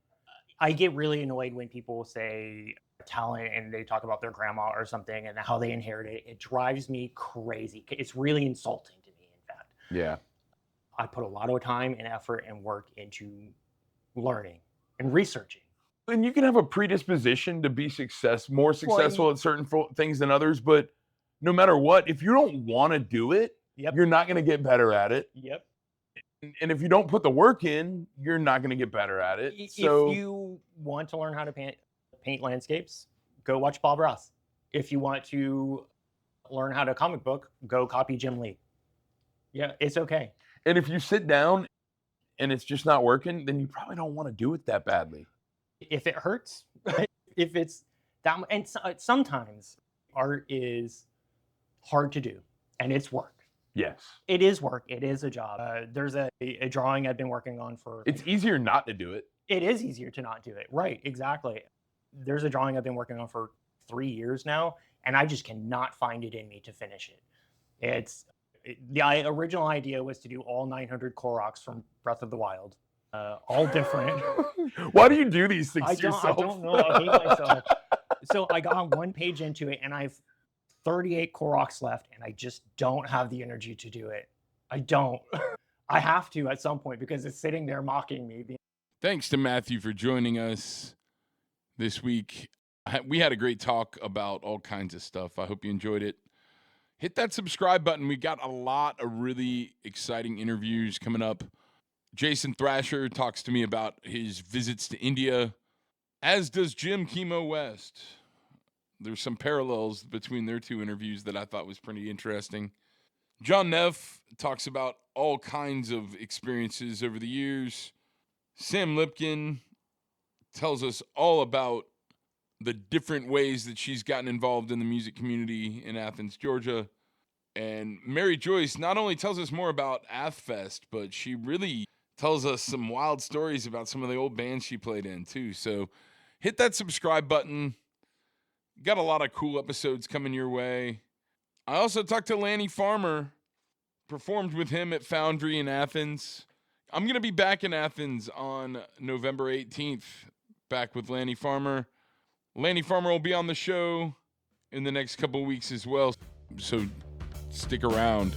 I get really annoyed when people say talent and they talk about their grandma or something and how they inherited it. It drives me crazy. It's really insulting to me, in fact. Yeah. I put a lot of time and effort and work into learning and researching. And you can have a predisposition to be more successful at certain things than others, but no matter what, if you don't want to do it, you're not going to get better at it. Yep. And if you don't put the work in, you're not going to get better at it. So if you want to learn how to paint landscapes, go watch Bob Ross. If you want to learn how to comic book, go copy Jim Lee. Yeah, it's okay. And if you sit down and it's just not working, then you probably don't want to do it that badly. If it hurts, if it's that, and sometimes art is hard to do, and it's work. Yes. It is work. It is a job. There's a drawing I've been working on for... It's easier not to do it. It is easier to not do it. Right, exactly. There's a drawing I've been working on for 3 years now, and I just cannot find it in me to finish it. The original idea was to do all 900 Koroks from Breath of the Wild. All different. Why do you do these things to yourself? I don't know. I hate myself. So I got one page into it, and I've 38 Koroks left, and I just don't have the energy to do it. I don't. I have to at some point because it's sitting there mocking me. Thanks to Matthew for joining us this week. We had a great talk about all kinds of stuff. I hope you enjoyed it. Hit that subscribe button. We got a lot of really exciting interviews coming up. Jason Thrasher talks to me about his visits to India, as does Jim Chemo West. There's some parallels between their two interviews that I thought was pretty interesting. John Neff talks about all kinds of experiences over the years. Sam Lipkin tells us all about the different ways that she's gotten involved in the music community in Athens, Georgia. And Mary Joyce not only tells us more about Athfest, but she really tells us some wild stories about some of the old bands she played in too. So hit that subscribe button. Got a lot of cool episodes coming your way. I also talked to Lanny Farmer, performed with him at Foundry in Athens. I'm going to be back in Athens on November 18th, back with Lanny Farmer. Lanny Farmer will be on the show in the next couple weeks as well, so stick around.